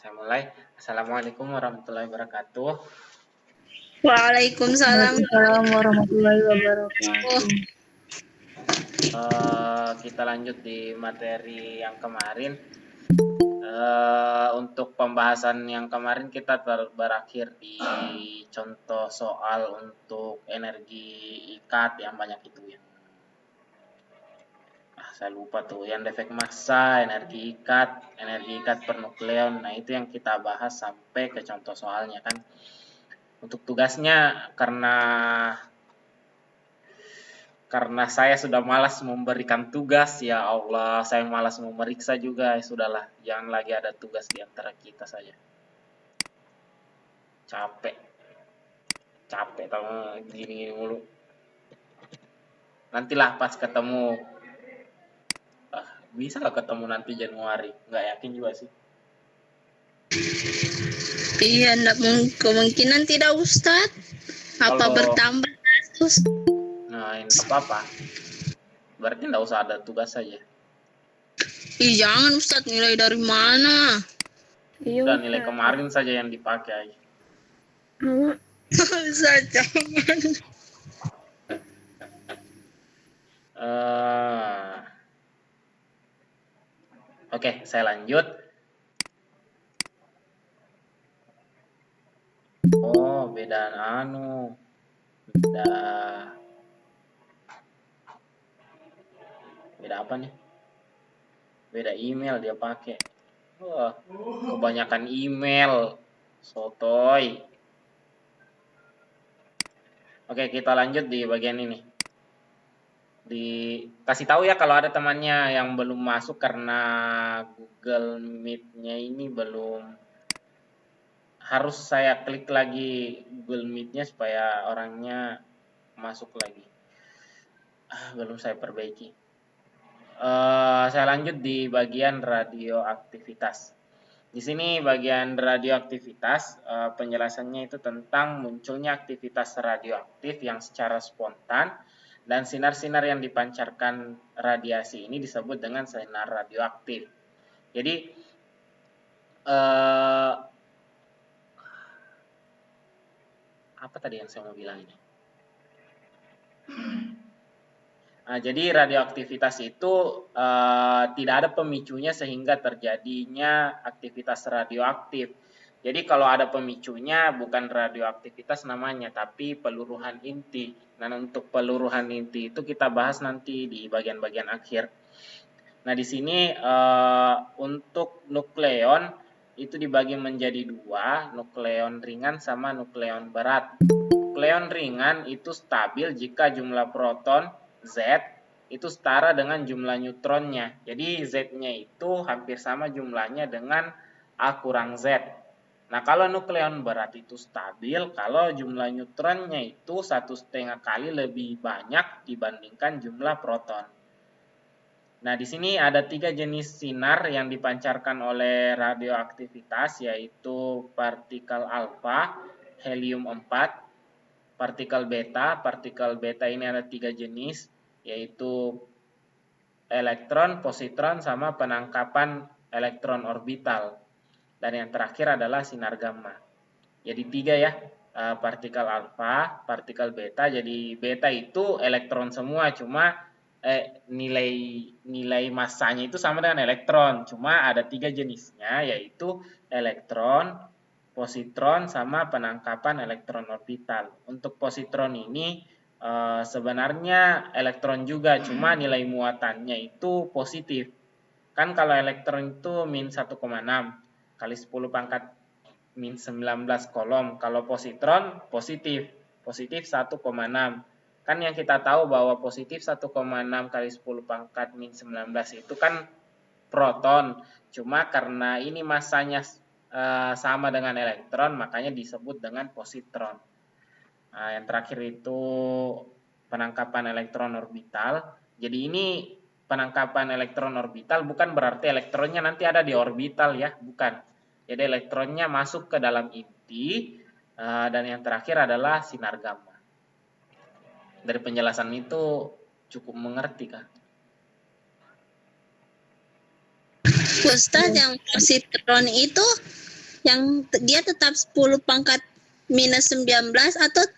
Saya mulai. Assalamualaikum warahmatullahi wabarakatuh. Waalaikumsalam. Waalaikumsalam warahmatullahi wabarakatuh. Kita lanjut di materi yang kemarin. Untuk pembahasan yang kemarin kita berakhir di contoh soal untuk energi ikat yang banyak itu ya. Saya lupa tuh yang defek massa, energi ikat per nukleon. Nah, itu yang kita bahas sampai ke contoh soalnya kan. Untuk tugasnya karena saya sudah malas memberikan tugas, ya Allah, saya malas memeriksa juga, ya sudahlah, jangan lagi ada tugas di antara kita saja. Capek tahu gini mulu. Nantilah pas ketemu, bisa gak ketemu nanti Januari? Nggak yakin juga sih. Iya, kemungkinan tidak Ustadz. Apa bertambah kasus? Nah, ini apa-apa. Berarti nggak usah ada tugas saja. Jangan Ustadz, nilai dari mana? Udah nilai kemarin saja yang dipakai. Ustadz, jangan. Oke, saya lanjut. Oh, beda apa nih? Beda email dia pakai. Wah, kebanyakan email. Sotoy. Oke, kita lanjut di bagian ini. Kasih tahu ya kalau ada temannya yang belum masuk karena Google Meet-nya ini belum, harus saya klik lagi Google Meet-nya supaya orangnya masuk lagi. Belum saya perbaiki. Saya lanjut di bagian radioaktivitas. Di sini bagian radioaktivitas, penjelasannya itu tentang munculnya aktivitas radioaktif yang secara spontan dan sinar-sinar yang dipancarkan radiasi ini disebut dengan sinar radioaktif. Jadi apa tadi yang saya mau bilang ini? Jadi radioaktivitas itu tidak ada pemicunya sehingga terjadinya aktivitas radioaktif. Jadi kalau ada pemicunya bukan radioaktivitas namanya, tapi peluruhan inti. Nah, untuk peluruhan inti itu kita bahas nanti di bagian-bagian akhir. Nah, di sini untuk nukleon itu dibagi menjadi dua, nukleon ringan sama nukleon berat. Nukleon ringan itu stabil jika jumlah proton Z itu setara dengan jumlah neutronnya. Jadi Z-nya itu hampir sama jumlahnya dengan A kurang Z. Nah, kalau nukleon berat itu stabil kalau jumlah neutronnya itu 1,5 kali lebih banyak dibandingkan jumlah proton. Nah, di sini ada 3 jenis sinar yang dipancarkan oleh radioaktivitas, yaitu partikel alfa, helium 4, partikel beta. Partikel beta ini ada 3 jenis, yaitu elektron, positron, sama penangkapan elektron orbital. Dan yang terakhir adalah sinar gamma. Jadi 3 ya, partikel alfa, partikel beta. Jadi beta itu elektron semua, cuma nilai massanya itu sama dengan elektron. Cuma ada 3 jenisnya, yaitu elektron, positron, sama penangkapan elektron orbital. Untuk positron ini sebenarnya elektron juga, cuma nilai muatannya itu positif. Kan kalau elektron itu min 1,6 kali 10 pangkat min 19 kolom. Kalau positron positif 1,6. Kan yang kita tahu bahwa positif 1,6 kali 10 pangkat min 19 itu kan proton. Cuma karena ini massanya sama dengan elektron, makanya disebut dengan positron. Nah, yang terakhir itu penangkapan elektron orbital. Jadi ini penangkapan elektron orbital bukan berarti elektronnya nanti ada di orbital ya, bukan. Jadi elektronnya masuk ke dalam inti, dan yang terakhir adalah sinar gamma. Dari penjelasan itu cukup mengerti kan? Ustadz, yang positron itu dia tetap 10 pangkat minus 19 atau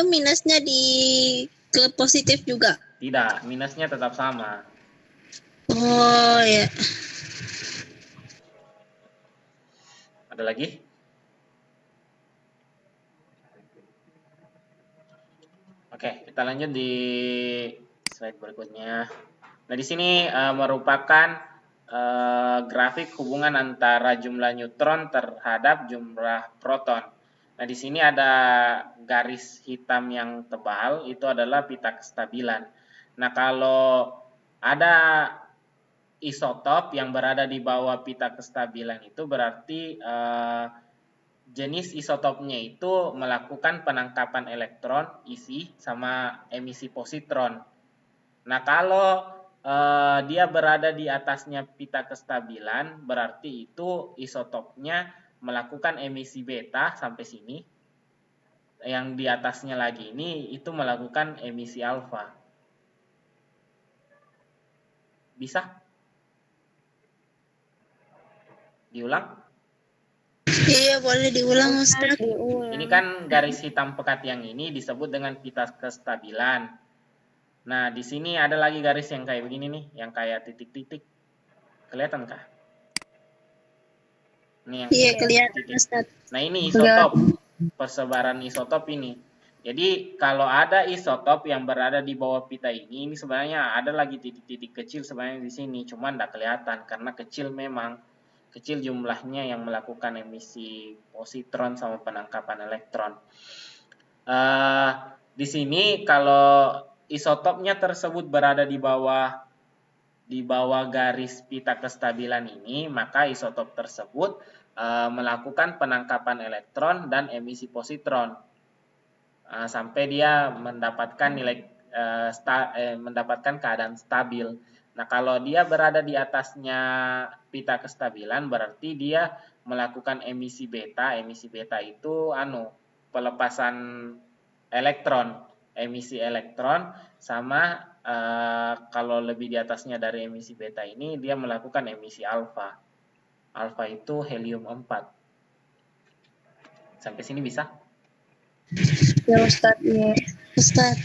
minusnya ke positif juga? Tidak, minusnya tetap sama. Oh ya. Ada lagi? Oke, kita lanjut di slide berikutnya. Nah, di sini merupakan grafik hubungan antara jumlah neutron terhadap jumlah proton. Nah, di sini ada garis hitam yang tebal, itu adalah pita kestabilan. Nah, kalau ada isotop yang berada di bawah pita kestabilan itu berarti jenis isotopnya itu melakukan penangkapan elektron, isi, sama emisi positron. Nah, kalau dia berada di atasnya pita kestabilan, berarti itu isotopnya melakukan emisi beta sampai sini. Yang di atasnya lagi ini itu melakukan emisi alfa. Bisa? Diulang? Iya, boleh diulang, Ustaz. Ini kan garis hitam pekat yang ini disebut dengan pita kestabilan. Nah, di sini ada lagi garis yang kayak begini nih, yang kayak titik-titik. Kelihatan kah? Ini yang Iya, kelihatan, titik. Ustaz. Nah, ini isotop, persebaran isotop ini. Jadi, kalau ada isotop yang berada di bawah pita ini sebenarnya ada lagi titik-titik kecil sebenarnya di sini, cuman tidak kelihatan karena kecil memang. Kecil jumlahnya yang melakukan emisi positron sama penangkapan elektron. Di sini kalau isotopnya tersebut berada di bawah garis pita kestabilan ini, maka isotop tersebut melakukan penangkapan elektron dan emisi positron sampai dia mendapatkan mendapatkan keadaan stabil. Nah, kalau dia berada di atasnya pita kestabilan berarti dia melakukan emisi beta. Emisi beta itu pelepasan elektron, emisi elektron sama kalau lebih di atasnya dari emisi beta ini dia melakukan emisi alfa. Alfa itu helium 4. Sampai sini bisa? Ya Ustaz, ya. Ustaz.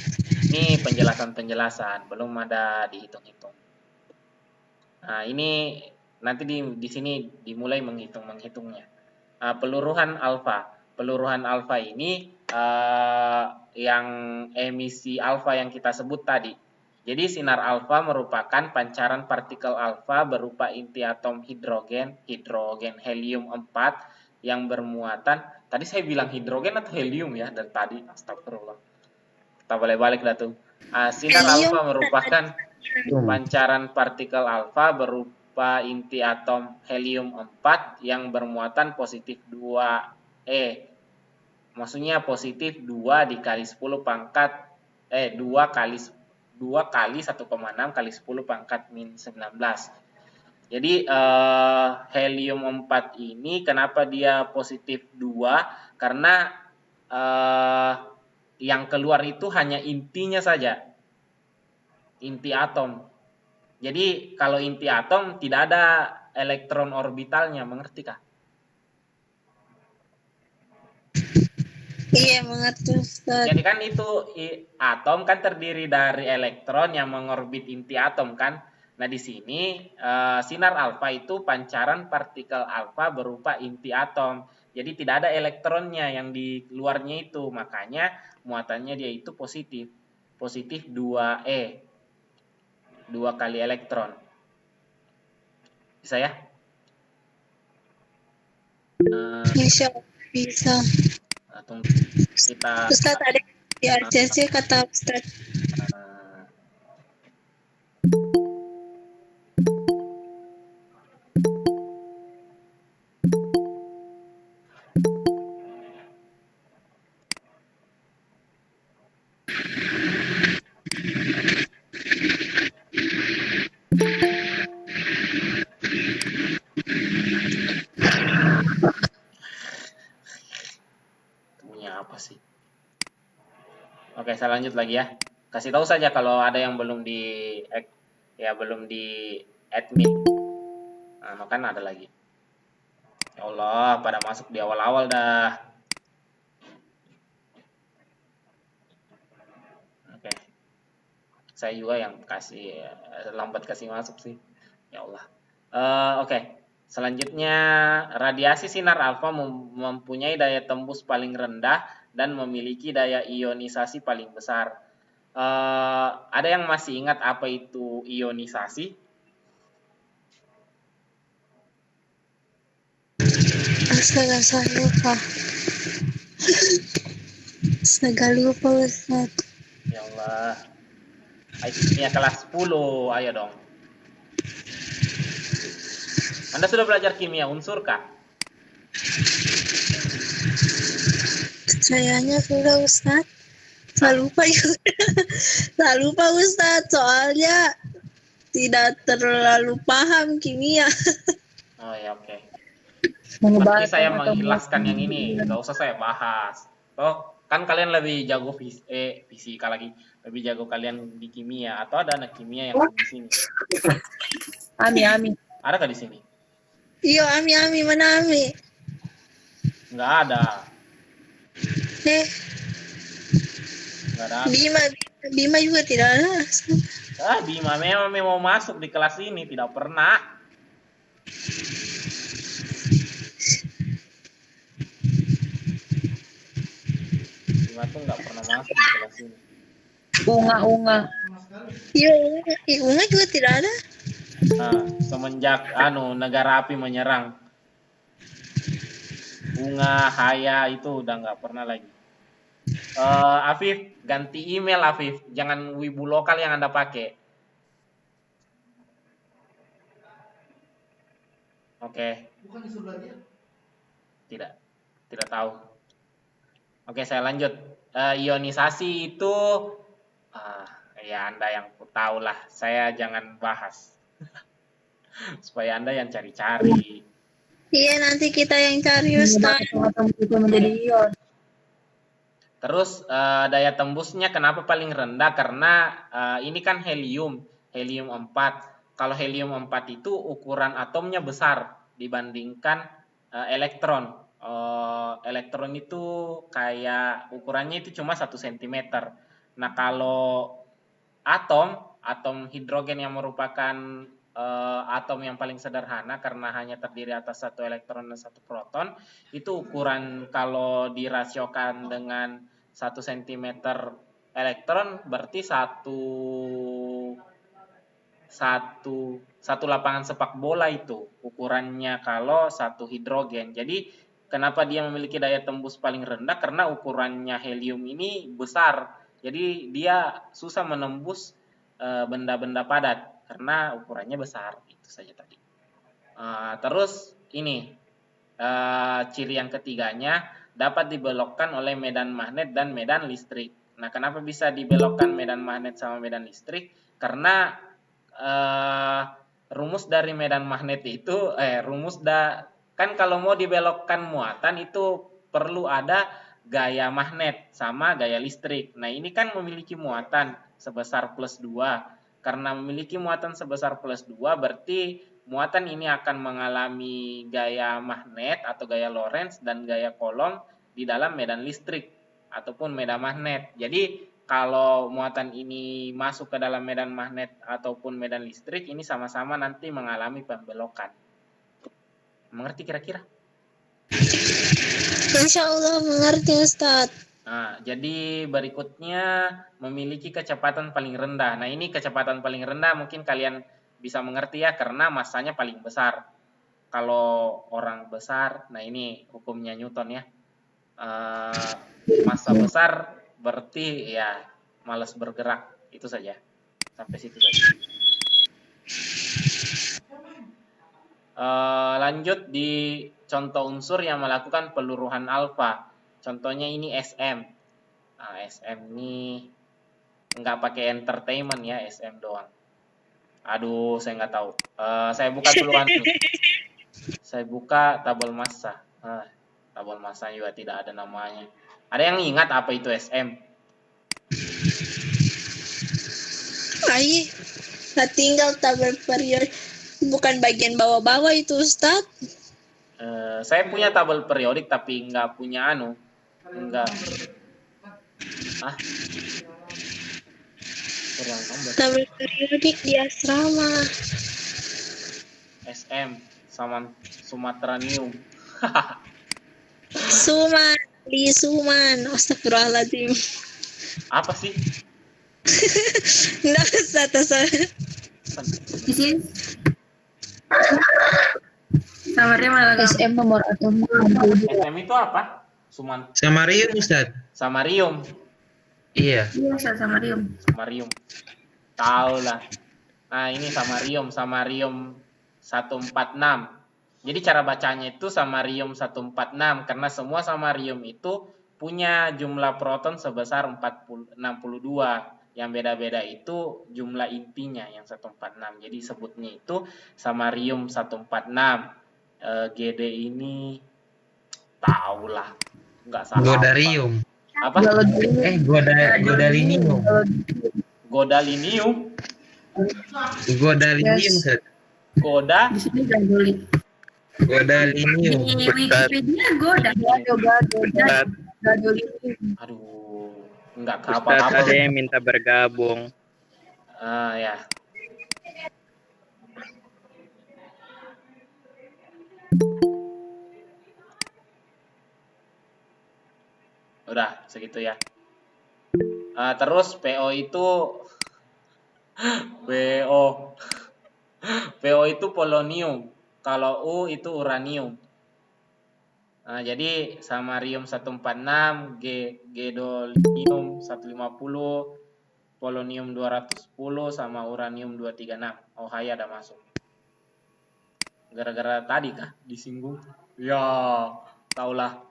Ini penjelasan-penjelasan, belum ada dihitung-hitung. Nah, ini nanti di sini dimulai menghitungnya. Peluruhan alfa ini yang emisi alfa yang kita sebut tadi. Jadi sinar alfa merupakan pancaran partikel alfa berupa inti atom hidrogen helium 4 yang bermuatan. Tadi saya bilang hidrogen atau helium ya dari tadi, astagfirullah. Kita balik-balik dah tuh. Sinar alfa merupakan pancaran partikel alfa berupa inti atom helium 4 yang bermuatan positif 2 maksudnya positif 2 dikali 10 pangkat 2 kali 1,6 kali 10 pangkat min 19. Jadi helium 4 ini kenapa dia positif 2? Karena yang keluar itu hanya intinya saja, inti atom. Jadi kalau inti atom tidak ada elektron orbitalnya, mengerti kah? Iya, mengerti, Ustaz. Jadi kan itu atom kan terdiri dari elektron yang mengorbit inti atom kan. Nah, di sini sinar alfa itu pancaran partikel alfa berupa inti atom. Jadi tidak ada elektronnya yang di luarnya itu, makanya muatannya dia itu positif. Positif 2 kali elektron. Bisa ya? Insya Allah bisa. Tunggu kita. Ustaz, ada di RCC kata Ustaz. Apa sih? Oke, saya lanjut lagi ya. Kasih tahu saja kalau ada yang belum di admit. Nah, kan ada lagi. Ya Allah, pada masuk di awal-awal dah. Oke. Saya juga yang lambat kasih masuk sih. Ya Allah. Oke. Selanjutnya, radiasi sinar alfa mempunyai daya tembus paling rendah dan memiliki daya ionisasi paling besar. Ada yang masih ingat apa itu ionisasi? Astaga, saya lupa. Astaga, lupa Ustaz. Ya Allah. Kimia kelas 10, ayo dong. Anda sudah belajar kimia unsur kah? Kayaknya sudah Ustaz. Saya lupa juga. Saya lupa Ustaz, soalnya tidak terlalu paham kimia. Oh ya, oke. Mengubah Berarti saya atom atau mengikhlaskan yang molekul. ini, nggak usah saya bahas. Oh, kan kalian lebih jago fisika lagi, lebih jago kalian di kimia, atau ada anak kimia yang di sini? Ami. Ada kah di sini? Iyo, Ami, mana Ami? Nggak ada. Nggak ada. Bima juga tidak ada. Bima memang mau masuk di kelas ini, tidak pernah. Bima tuh nggak pernah masuk di kelas ini. Unga. Iya, Unga juga tidak ada. Semenjak negara api menyerang, Bunga Haya itu udah nggak pernah lagi. Afif, ganti email Afif, jangan Wibu lokal yang Anda pakai. Oke. Bukan di Surabaya? Tidak tahu. Oke, saya lanjut. Ionisasi itu, ya Anda yang tahu lah. Saya jangan bahas, supaya Anda yang cari-cari. Iya, nanti kita yang cari Ustaz. Atom itu menjadi ion. Terus daya tembusnya kenapa paling rendah? Karena ini kan helium 4. Kalau helium 4 itu ukuran atomnya besar dibandingkan elektron. Elektron itu kayak ukurannya itu cuma 1 cm. Nah, kalau atom hidrogen yang merupakan atom yang paling sederhana karena hanya terdiri atas 1 elektron dan 1 proton, itu ukuran kalau dirasiokan dengan 1 cm elektron berarti satu lapangan sepak bola itu ukurannya kalau 1 hidrogen. Jadi kenapa dia memiliki daya tembus paling rendah? Karena ukurannya helium ini besar. Jadi dia susah menembus benda-benda padat karena ukurannya besar. Itu saja tadi. Terus ini ciri yang ketiganya, dapat dibelokkan oleh medan magnet dan medan listrik. Nah, kenapa bisa dibelokkan medan magnet sama medan listrik? Karena rumus dari medan magnet itu, kan kalau mau dibelokkan muatan itu perlu ada gaya magnet sama gaya listrik. Nah, ini kan memiliki muatan sebesar plus 2. Karena memiliki muatan sebesar plus 2, berarti muatan ini akan mengalami gaya magnet atau gaya Lorentz dan gaya Coulomb di dalam medan listrik ataupun medan magnet. Jadi kalau muatan ini masuk ke dalam medan magnet ataupun medan listrik, ini sama-sama nanti mengalami pembelokan. Mengerti kira-kira? Insya Allah mengerti Ustaz. Nah, jadi berikutnya memiliki kecepatan paling rendah. Nah, ini kecepatan paling rendah mungkin kalian bisa mengerti ya, karena massanya paling besar. Kalau orang besar, nah ini hukumnya Newton ya. Massa besar berarti ya malas bergerak. Itu saja. Sampai situ saja. Lanjut di contoh unsur yang melakukan peluruhan alfa. Contohnya ini SM. Nah, SM ini nggak pakai entertainment ya, SM doang. Aduh, saya nggak tahu. Saya buka dulu Saya buka tabel massa. Tabel massa juga tidak ada namanya. Ada yang ingat apa itu SM? Tinggal tabel periode. Bukan bagian bawah-bawah itu Ustaz. Saya punya tabel periodik tapi nggak punya enggak. Kurang tambah. Tabel periodik di asrama. SM sama Sumateranium. Suman, di Suman. Astagfirullahaladzim. Apa sih? Nggak usah terserah. Di sini. Samarnya malah SM nomor atom 62. SM itu apa? Samarium Ustaz. Samarium. Iya. Iya, samarium. Samarium. Tahu lah. Nah, ini samarium 146. Jadi cara bacanya itu samarium 146 karena semua samarium itu punya jumlah proton sebesar 62. Yang beda-beda itu jumlah intinya yang 146. Jadi sebutnya itu samarium 146. GD ini tahulah. Enggak salah. Godarium. Apa? Godalinium. Godalinium. Godalinium Ustaz. Goda. Di sini gadolit. Godalinium. Di Wikipedia gadolit. Aduh, enggak ke Ustaz apa-apa. ada yang minta bergabung. Ya. Udah, segitu ya. Terus PO itu PO itu polonium. Kalau U itu uranium. Jadi samarium 146, gadolinium 150, polonium 210 sama uranium 236. Oh, hai ada masuk. Gara-gara tadi kah disinggung? Ya, taulah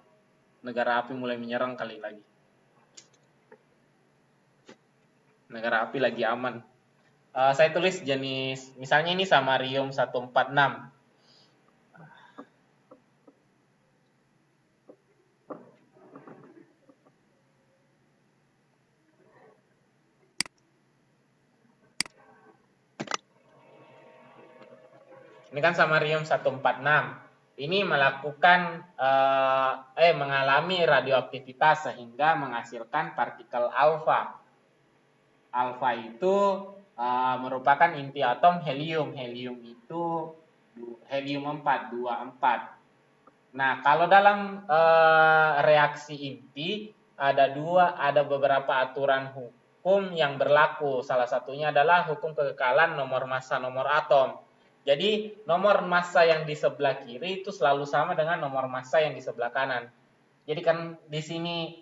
negara api mulai menyerang kali lagi. Negara api lagi aman. Saya tulis jenis, misalnya ini samarium 146. Ini kan samarium 146. Ini melakukan mengalami radioaktivitas sehingga menghasilkan partikel alfa. Alfa itu merupakan inti atom helium. Helium itu helium 4, 24. Nah, kalau dalam reaksi inti ada beberapa aturan hukum yang berlaku. Salah satunya adalah hukum kekekalan nomor massa nomor atom. Jadi nomor massa yang di sebelah kiri itu selalu sama dengan nomor massa yang di sebelah kanan. Jadi kan di sini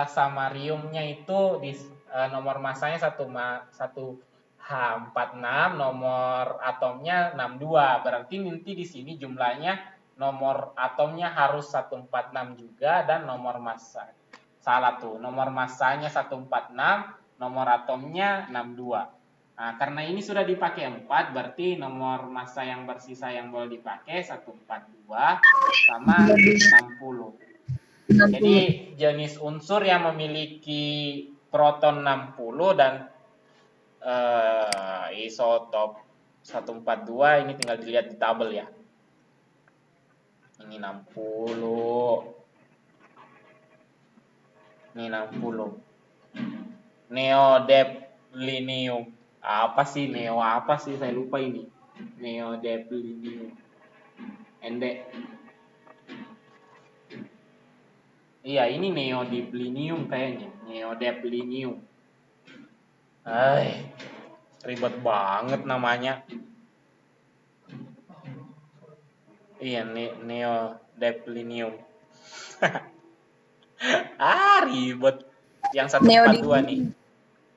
samariumnya itu di nomor massanya 1H46, nomor atomnya 62. Berarti nanti di sini jumlahnya nomor atomnya harus 146 juga dan nomor massa. Salah tuh, nomor massanya 146, nomor atomnya 62. Nah, karena ini sudah dipakai 4, berarti nomor massa yang bersisa yang boleh dipakai 142 sama 60. Jadi jenis unsur yang memiliki proton 60 dan isotop 142 ini tinggal dilihat di tabel ya. Ini 60. Ini 60. Neodeplinium. Apa sih saya lupa ini. Neodeplinium. Endek. Iya, ini neodeplinium kayaknya. Neodeplinium. Ribet banget namanya. Iya, neodeplinium. Ribet. Yang 142 nih.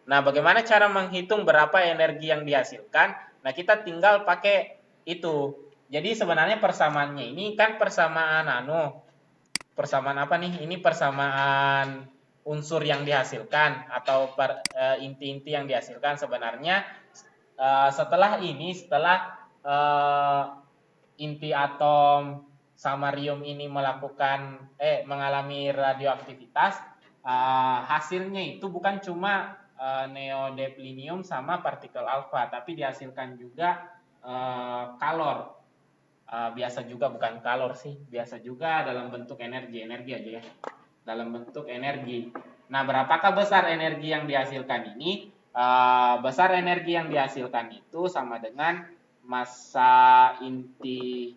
Nah, bagaimana cara menghitung berapa energi yang dihasilkan? Nah, kita tinggal pakai itu. Jadi sebenarnya persamaannya ini kan persamaan persamaan apa nih? Ini persamaan unsur yang dihasilkan atau inti-inti yang dihasilkan. Sebenarnya setelah inti atom samarium ini mengalami radioaktivitas, hasilnya itu bukan cuma neodeplinium sama partikel alfa, tapi dihasilkan juga kalor. biasa juga bukan kalor sih, biasa juga dalam bentuk energi aja ya, dalam bentuk energi. Nah, berapakah besar energi yang dihasilkan ini? Besar energi yang dihasilkan itu sama dengan massa inti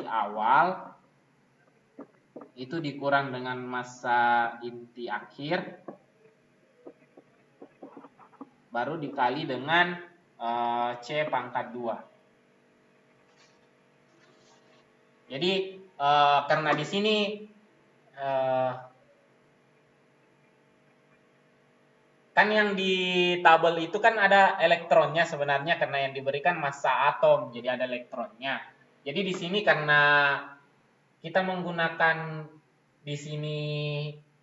awal itu dikurang dengan massa inti akhir baru dikali dengan C pangkat 2. Jadi karena di sini kan yang di tabel itu kan ada elektronnya sebenarnya karena yang diberikan massa atom, jadi ada elektronnya. Jadi di sini karena kita menggunakan di sini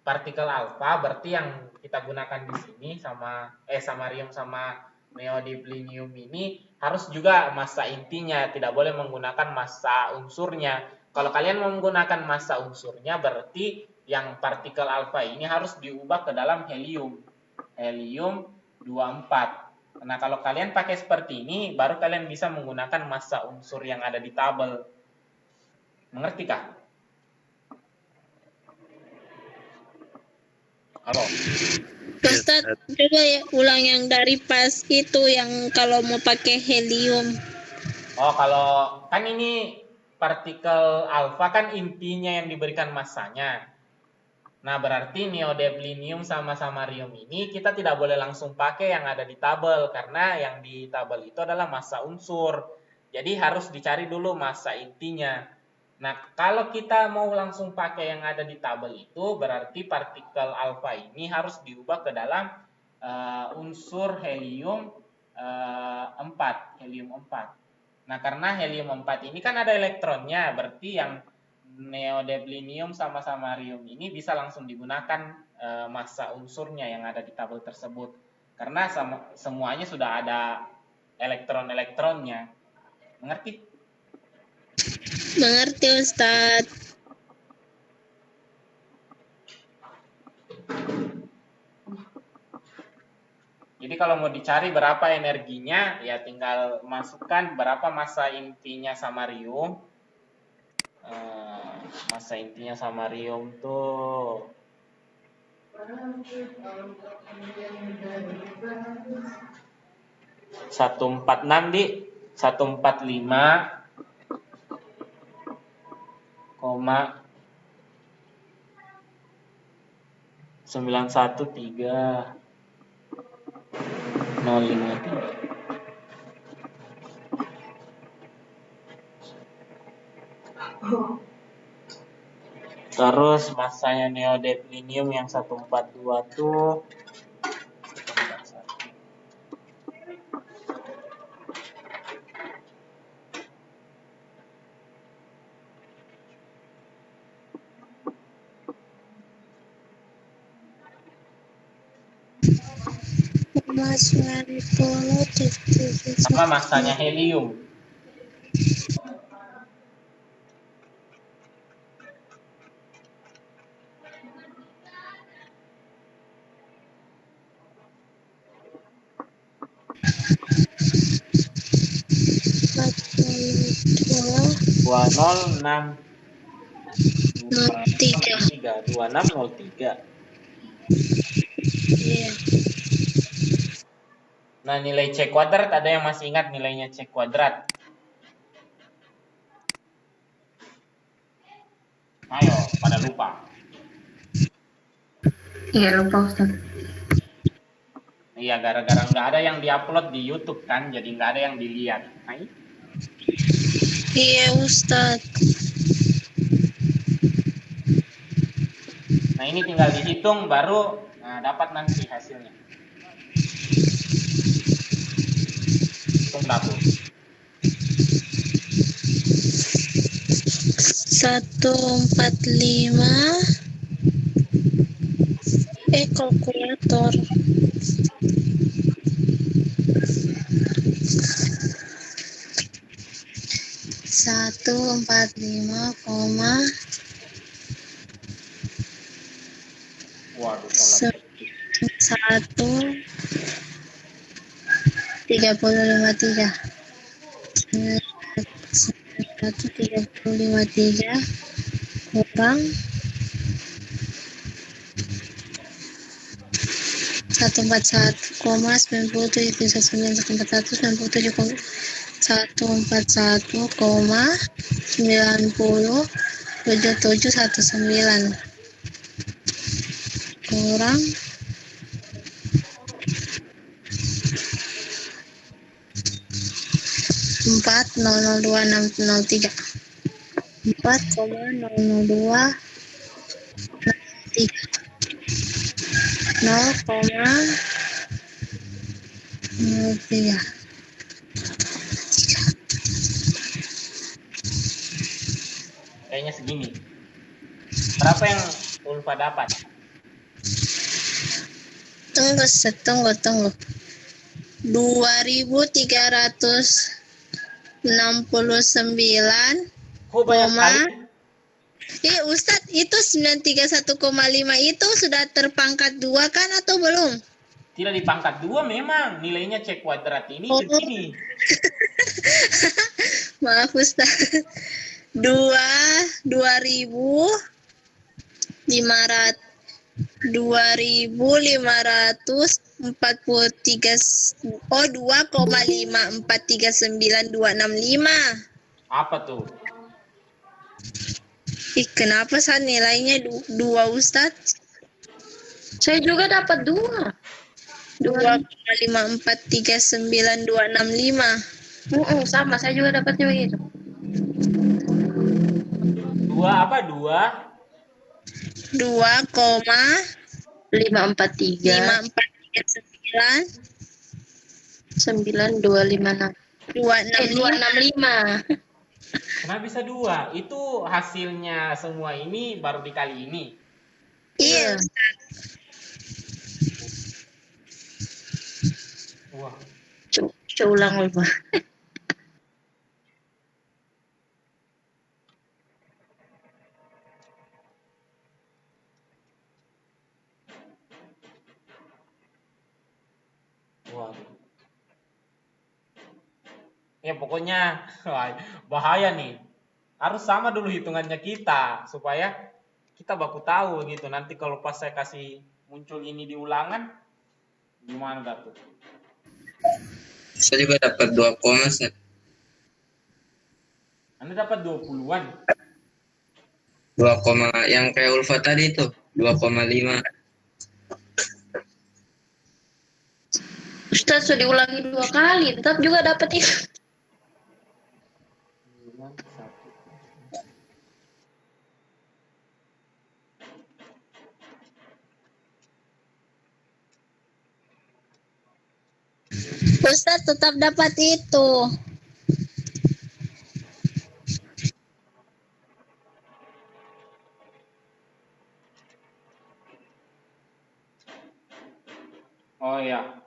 partikel alfa, berarti yang kita gunakan di sini sama samarium sama neodymium ini harus juga massa intinya, tidak boleh menggunakan massa unsurnya. Kalau kalian menggunakan massa unsurnya berarti yang partikel alfa ini harus diubah ke dalam helium 24. Nah, kalau kalian pakai seperti ini baru kalian bisa menggunakan massa unsur yang ada di tabel. Mengerti kah? Halo. Ustaz, coba ya ulang yang dari pas itu yang kalau mau pakai helium. Oh, kalau kan ini partikel alfa kan intinya yang diberikan massanya. Nah, berarti neodymium sama samarium ini kita tidak boleh langsung pakai yang ada di tabel karena yang di tabel itu adalah massa unsur. Jadi harus dicari dulu massa intinya. Nah, kalau kita mau langsung pakai yang ada di tabel itu, berarti partikel alfa ini harus diubah ke dalam unsur helium 4. Nah, karena helium 4 ini kan ada elektronnya, berarti yang neodymium sama samarium ini bisa langsung digunakan massa unsurnya yang ada di tabel tersebut. Karena semuanya sudah ada elektron-elektronnya. Mengerti? Mengerti, Ustaz. Jadi kalau mau dicari berapa energinya, ya tinggal masukkan berapa massa intinya samarium. Massa intinya samarium tuh 146 di 145 913 053. Terus massanya neodymium yang 142 tuh sama massanya helium. Dua nol enam 2603. Iya. Nah, nilai C kuadrat ada yang masih ingat nilainya C kuadrat? Ayo, pada lupa. Iya, lupa Ustaz. Iya, gara-gara nggak ada yang diupload di YouTube kan, jadi nggak ada yang dilihat. Iya, Ustaz. Nah, ini tinggal dihitung baru dapat nanti hasilnya. Hitung dapur. 145 kalkulator 145, Waduh, 1,353 1,353 kurang 141,97 kurang 4,002,603 4,002 0,03 Kayaknya segini. Berapa yang Ulfa dapat? Tunggu. 2.369. Kok banyak sekali? Ustadz, itu 931,5 itu sudah terpangkat 2 kan atau belum? Tidak dipangkat 2 memang. Nilainya C kuadrat ini Oh. segini. Maaf Ustadz. 2.543 2,5439,265. Apa tuh? Kenapa nilainya 2 Ustadz? Saya juga dapat 2. 2,5439,265. Sama, saya juga dapatnya begitu. 2 apa? 543 9256 265. Kenapa bisa 2? Itu hasilnya semua ini baru dikali ini. Iya. Wah. Coba ulang Pak. Waduh. Ya pokoknya bahaya nih. Harus sama dulu hitungannya kita supaya kita baku tahu gitu. Nanti kalau pas saya kasih muncul ini di ulangan, gimana dah tuh? Saya juga dapat 2 koma. Anda dapat 20-an. 2, yang kayak Ulfa tadi itu 2,5. Ustaz sudah diulangi 2 kali, tetap juga dapat itu. Ustadz tetap dapat itu. Oh ya.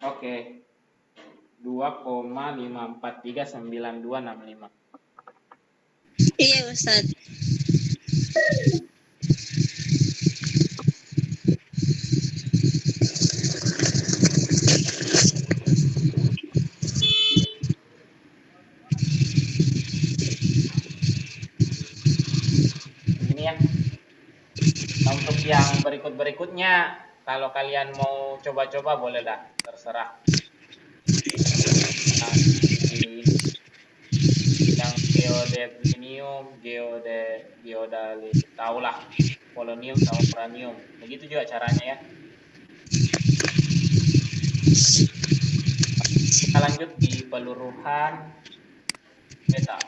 Oke. 2,5439265. Iya Ustadz. Begini ya. Nah, untuk yang berikut-berikutnya, kalau kalian mau coba-coba boleh dah, terserah. Nah, yang geodepinium, geodalit, tahulah, polonium sama uranium. Begitu juga caranya ya. Kita lanjut di peluruhan beta.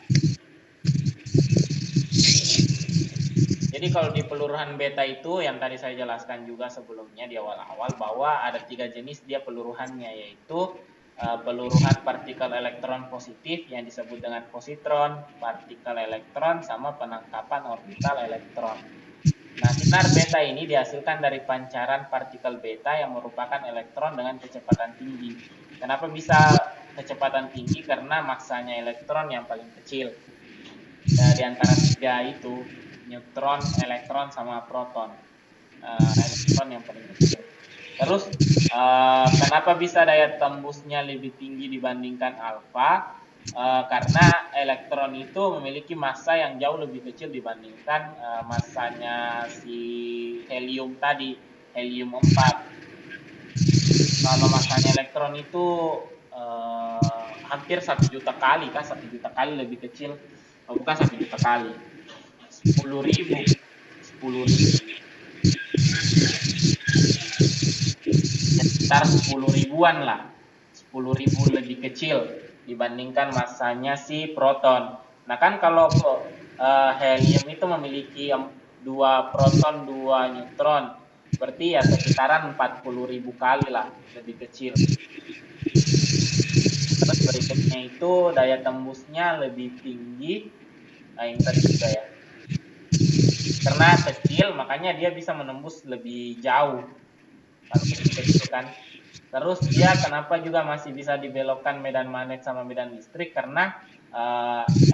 Jadi kalau di peluruhan beta itu yang tadi saya jelaskan juga sebelumnya di awal-awal bahwa ada 3 jenis dia peluruhannya, yaitu peluruhan partikel elektron positif yang disebut dengan positron, partikel elektron, sama penangkapan orbital elektron. Nah, sinar beta ini dihasilkan dari pancaran partikel beta yang merupakan elektron dengan kecepatan tinggi. Kenapa bisa kecepatan tinggi? Karena massanya elektron yang paling kecil. Nah, di antara 3 itu, neutron, elektron, sama proton. Elektron yang paling kecil. Terus, kenapa bisa daya tembusnya lebih tinggi dibandingkan alfa? karena elektron itu memiliki massa yang jauh lebih kecil dibandingkan massanya si helium tadi, helium 4. Kalau massanya elektron itu hampir 1 juta kali, kan 1 juta kali lebih kecil, bukan 1 juta kali, 10.000 sekitar 10 ribuan lah, 10.000 lebih kecil dibandingkan massanya si proton. Nah kan kalau helium itu memiliki 2 proton 2 neutron, berarti ya sekitaran 40.000 kali lah lebih kecil. Terus berikutnya itu daya tembusnya lebih tinggi, nah ini tadi juga ya, karena kecil makanya dia bisa menembus lebih jauh kalau kecil kan. Terus dia kenapa juga masih bisa dibelokkan medan magnet sama medan listrik, karena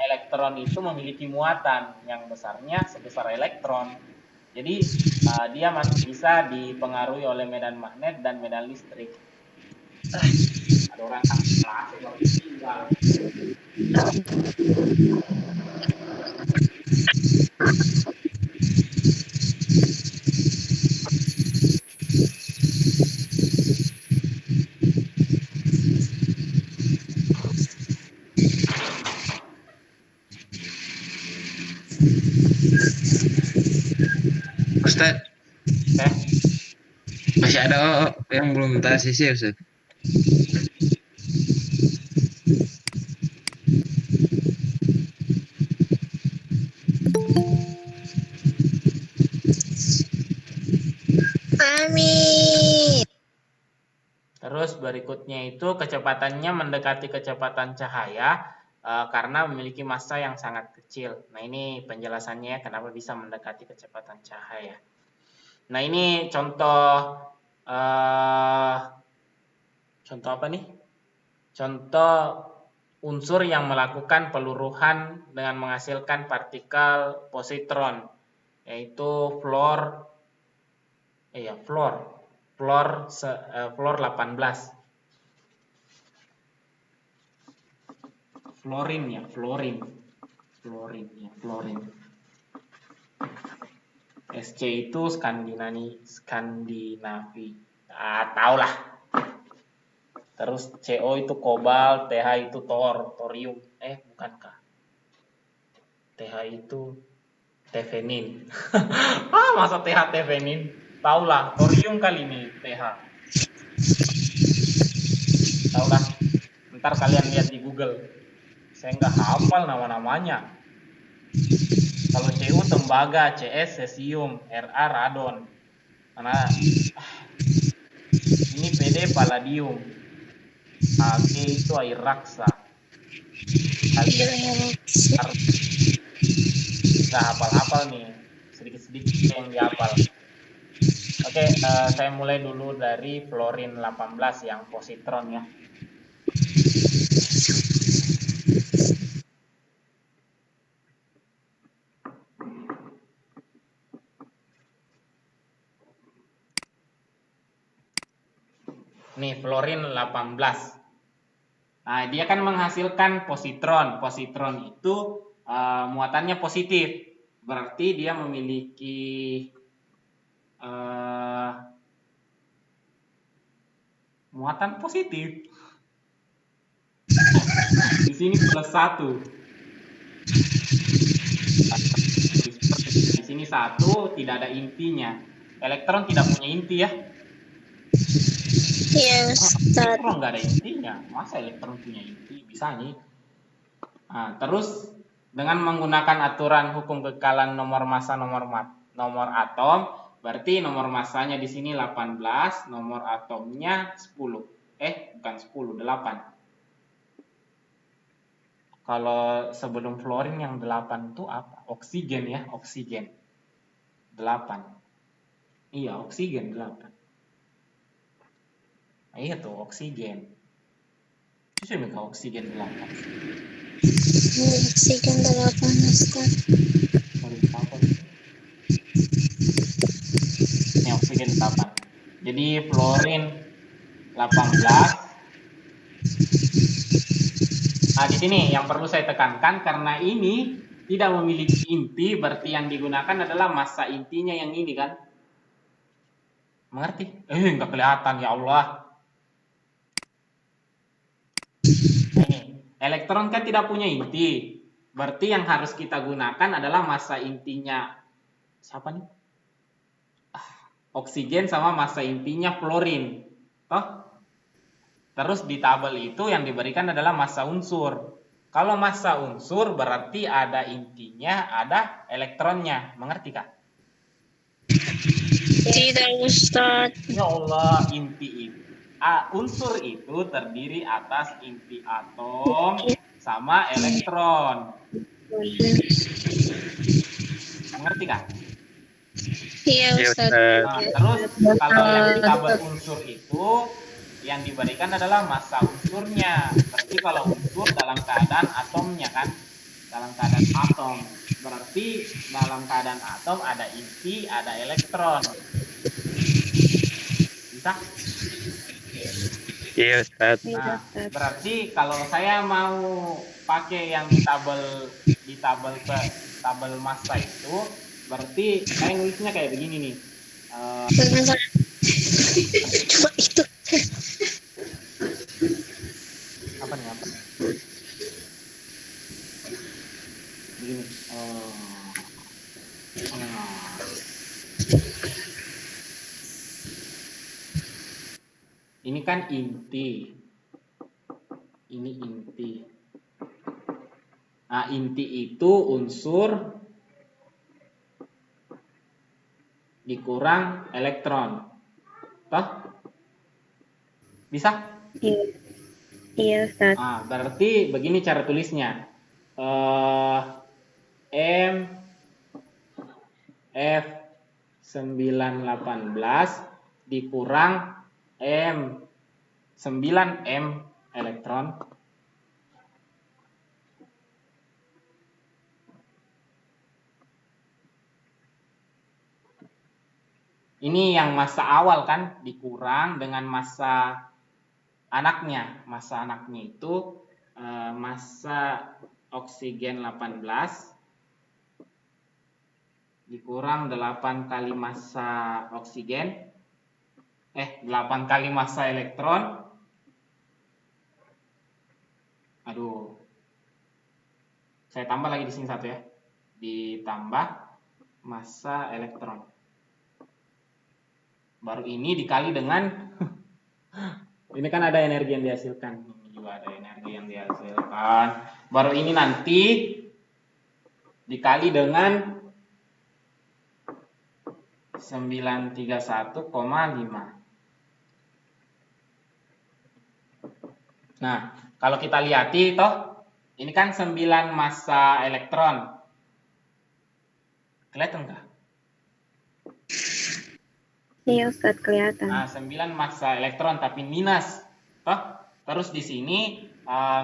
elektron itu memiliki muatan yang besarnya sebesar elektron. Jadi dia masih bisa dipengaruhi oleh medan magnet dan medan listrik. Ada orang tak tinggal. Ustaz, masih ada yang belum tahu sisi Ustaz. Amin. Terus berikutnya itu kecepatannya mendekati kecepatan cahaya karena memiliki massa yang sangat kecil. Nah ini penjelasannya kenapa bisa mendekati kecepatan cahaya. Nah ini contoh apa nih? Contoh unsur yang melakukan peluruhan dengan menghasilkan partikel positron, yaitu fluor 18. Fluorin. SC itu Skandinavi. Tahu lah. Terus CO itu kobalt, TH itu thorium. Bukankah? TH itu tefenin. Masa TH tefenin? Tahu lah, thorium kali ini TH. Tahu lah. Ntar kalian lihat di Google. Saya nggak hafal nama-namanya. Kalau Cu tembaga, CS cesium, Ra radon. Karena ini PD palladium. Ag itu air raksa. Kalian nggak hafal-hafal nih. Sedikit-sedikit yang dihafal. Oke, saya mulai dulu dari fluorin 18 yang positron ya. Nih, fluorin 18. Nah, dia kan menghasilkan positron. Positron itu muatannya positif. Berarti dia memiliki muatan positif. Di sini +1. Di sini 1, tidak ada intinya. Elektron tidak punya inti ya. Iya, Ustaz. Elektron nggak ada intinya. Masa elektron punya inti? Bisa nih. Nah, terus dengan menggunakan aturan hukum kekekalan nomor massa nomor atom, berarti nomor massanya di sini 18, nomor atomnya 10. Bukan 10, 8. Kalau sebelum fluorin yang 8 itu apa? Oksigen ya, oksigen. 8. Iya, oksigen 8. Nah, iya tuh, oksigen. Itu mereka oksigen 8. Oksigen 8, Ustaz. Ini oksigen 8. Jadi fluorin 18. Nah, di sini yang perlu saya tekankan, karena ini tidak memiliki inti, berarti yang digunakan adalah massa intinya yang ini kan. Mengerti? Nggak kelihatan, ya Allah. Ini, elektron kan tidak punya inti. Berarti yang harus kita gunakan adalah massa intinya. Siapa nih? Oksigen sama massa intinya fluorin. Toh? Terus di tabel itu yang diberikan adalah massa unsur. Kalau massa unsur berarti ada intinya, ada elektronnya. Mengerti kah? Tidak, Ustadz. Ya Allah, inti itu. Unsur itu terdiri atas inti atom sama elektron. Mengerti kah? Iya, Iya, Ustadz. Ustaz. Nah, terus kalau yang di tabel unsur itu yang diberikan adalah massa unsurnya. Berarti kalau unsur dalam keadaan atomnya kan, dalam keadaan atom. Berarti dalam keadaan atom ada inti, ada elektron. Bisa? Iya, Ustaz. Nah, berarti kalau saya mau pakai yang di tabel massa itu, berarti saya nulisnya kayak begini nih. Coba itu. Apa nih? Begini. Ini kan inti. Ini inti. Nah, inti itu unsur dikurang elektron. Toh? Bisa? Iya, Ustadz. Nah, berarti begini cara tulisnya. M F 918 dikurang M 9M elektron. Ini yang massa awal kan, dikurang dengan massa anaknya. Massa anaknya itu massa oksigen 18 dikurang 8 kali massa oksigen. 8 kali massa elektron. Aduh. Saya tambah lagi di sini satu ya. Ditambah massa elektron. Baru ini dikali dengan ini kan ada energi yang dihasilkan. Ini juga ada energi yang dihasilkan. Baru ini nanti dikali dengan 931,5. Nah, kalau kita lihat toh, ini kan 9 massa elektron. Kelihatan nggak? Iya, Ustadz, kelihatan. Nah, 9 massa elektron tapi minus. Toh? Terus di sini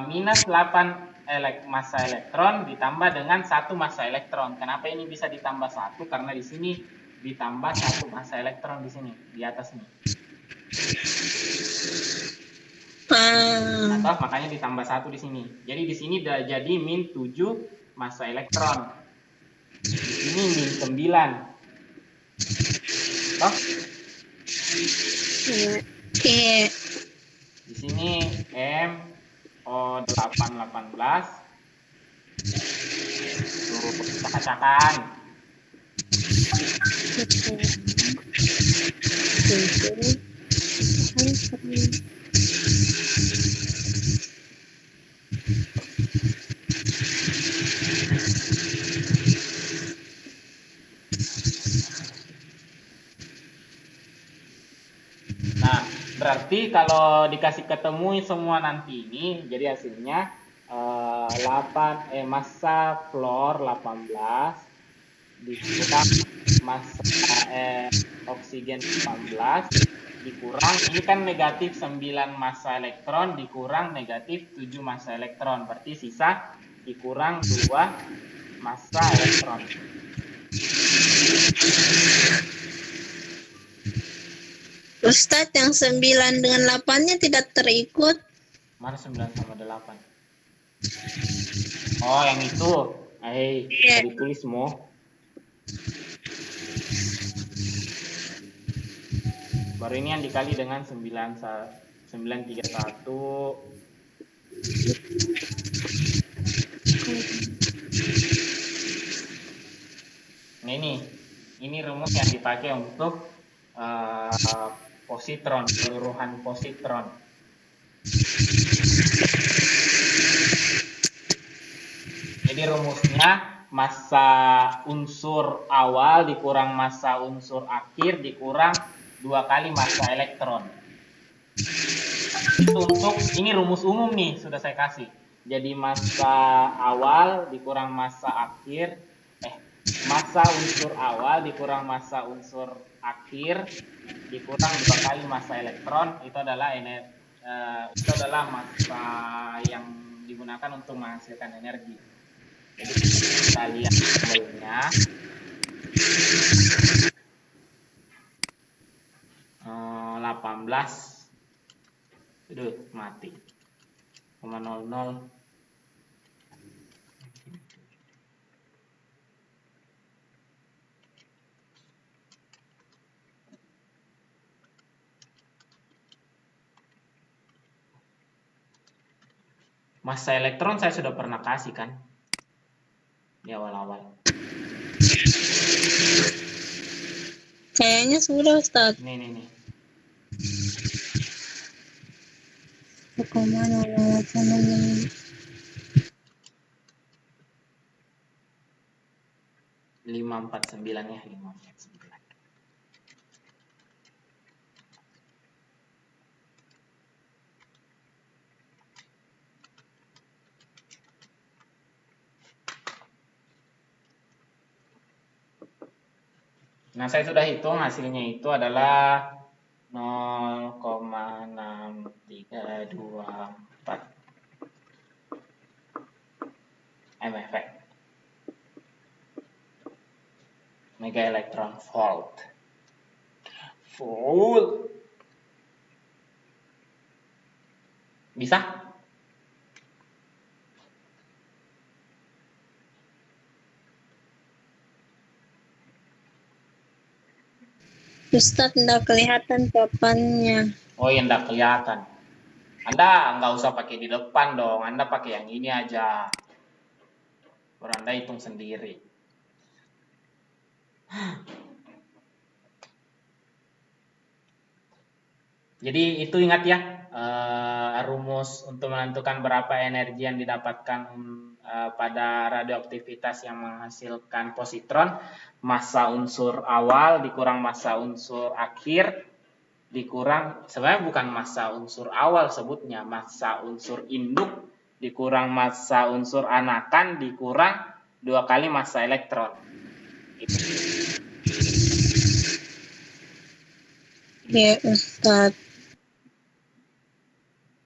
minus 8 massa elektron ditambah dengan 1 massa elektron. Kenapa ini bisa ditambah 1? Karena di sini ditambah 1 massa elektron di sini, di atas nih. Nah, toh, makanya ditambah 1 di sini. Jadi di sini udah jadi min 7 massa elektron. Di sini min 9. Toh? Iya. Di sini MO818. Tuh, acak-acakan. Nah, berarti kalau dikasih ketemu semua nanti ini, jadi hasilnya massa fluor 18 dikurang massa oksigen 18 dikurang, ini kan negatif 9 massa elektron dikurang negatif 7 massa elektron, berarti sisa dikurang 2 massa elektron. Ustadz, yang 9 dengan 8-nya tidak terikut. Mana 9 sama 8? Oh, yang itu. Iya. Ditulis semua. Baru ini yang dikali dengan 931. Nah, ini rumus yang dipakai untuk positron, keseluruhan positron. Jadi rumusnya massa unsur awal dikurang massa unsur akhir dikurang 2 kali massa elektron. Itu untuk, ini rumus umum nih, sudah saya kasih. Jadi massa awal dikurang massa akhir, massa unsur awal dikurang massa unsur akhir dikurang 2 kali massa elektron, itu adalah massa yang digunakan untuk menghasilkan energi. Jadi kita lihat tabelnya. 18. Aduh, mati. 0,00. Massa elektron saya sudah pernah kasih kan di awal-awal. Kayaknya sudah, Ustaz. Nih. 549 ya, 549. Nah, saya sudah hitung, hasilnya itu adalah 0,6324 MeV, mega elektron volt. Bisa? Ustaz, enggak kelihatan papannya. Oh, yang enggak kelihatan. Anda nggak usah pakai di depan dong, Anda pakai yang ini aja. Baru Anda hitung sendiri. Jadi itu ingat ya, rumus untuk menentukan berapa energi yang didapatkan pada radioaktivitas yang menghasilkan positron, massa unsur awal dikurang massa unsur akhir dikurang, sebenarnya bukan massa unsur awal sebutnya, massa unsur induk dikurang massa unsur anakan dikurang 2 kali massa elektron. Itu. Ya, Ustaz.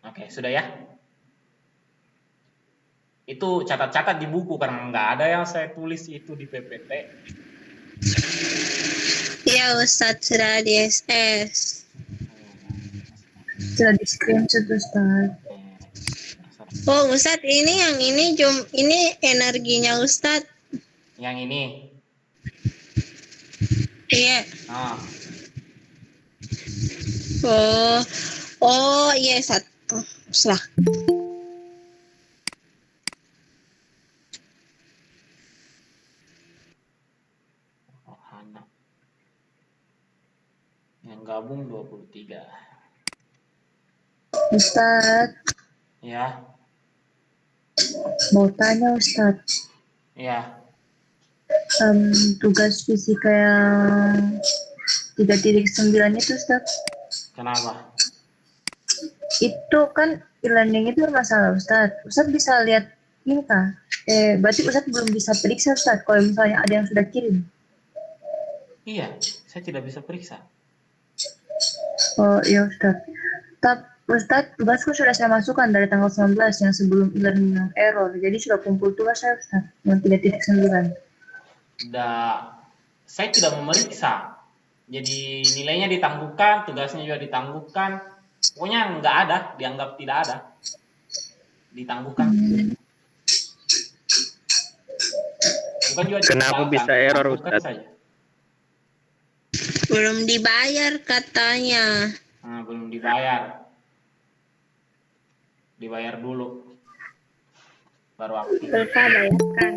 Oke, sudah ya? Itu catat-catat di buku karena nggak ada yang saya tulis itu di PPT. Iya, Ustaz, sudah di SS. Sudah di screenshot, Ustaz. Oh, Ustaz, ini yang ini ini energinya Ustaz. Yang ini. Iya. Ah. Oh, iya, Ustaz. Oh, salah. Yang gabung 23. Ustaz, Ya. mau tanya Ustaz. Ya. Tugas fisika yang 3.9 itu Ustaz. Kenapa? Itu kan e-learning itu masalah Ustaz. Ustaz bisa lihat ini kah? Berarti Ustaz belum bisa periksa Ustaz kalau misalnya ada yang sudah kirim. Iya, saya tidak bisa periksa. Oh iya Ustaz. Ustaz, tugasku sudah saya masukkan dari tanggal 19 yang sebelum e-learning yang error. Jadi sudah kumpul tugas saya Ustaz yang 3.9. Saya tidak memeriksa. Jadi nilainya ditangguhkan, tugasnya juga ditangguhkan. Pokoknya nggak ada, dianggap tidak ada. Ditangguhkan. Bukan juga Kenapa ditinggalkan, bisa error, lakukan Ustaz? saja. Belum dibayar katanya. Nah, belum dibayar. Dibayar dulu. Baru aktif. Lupa bayarkan.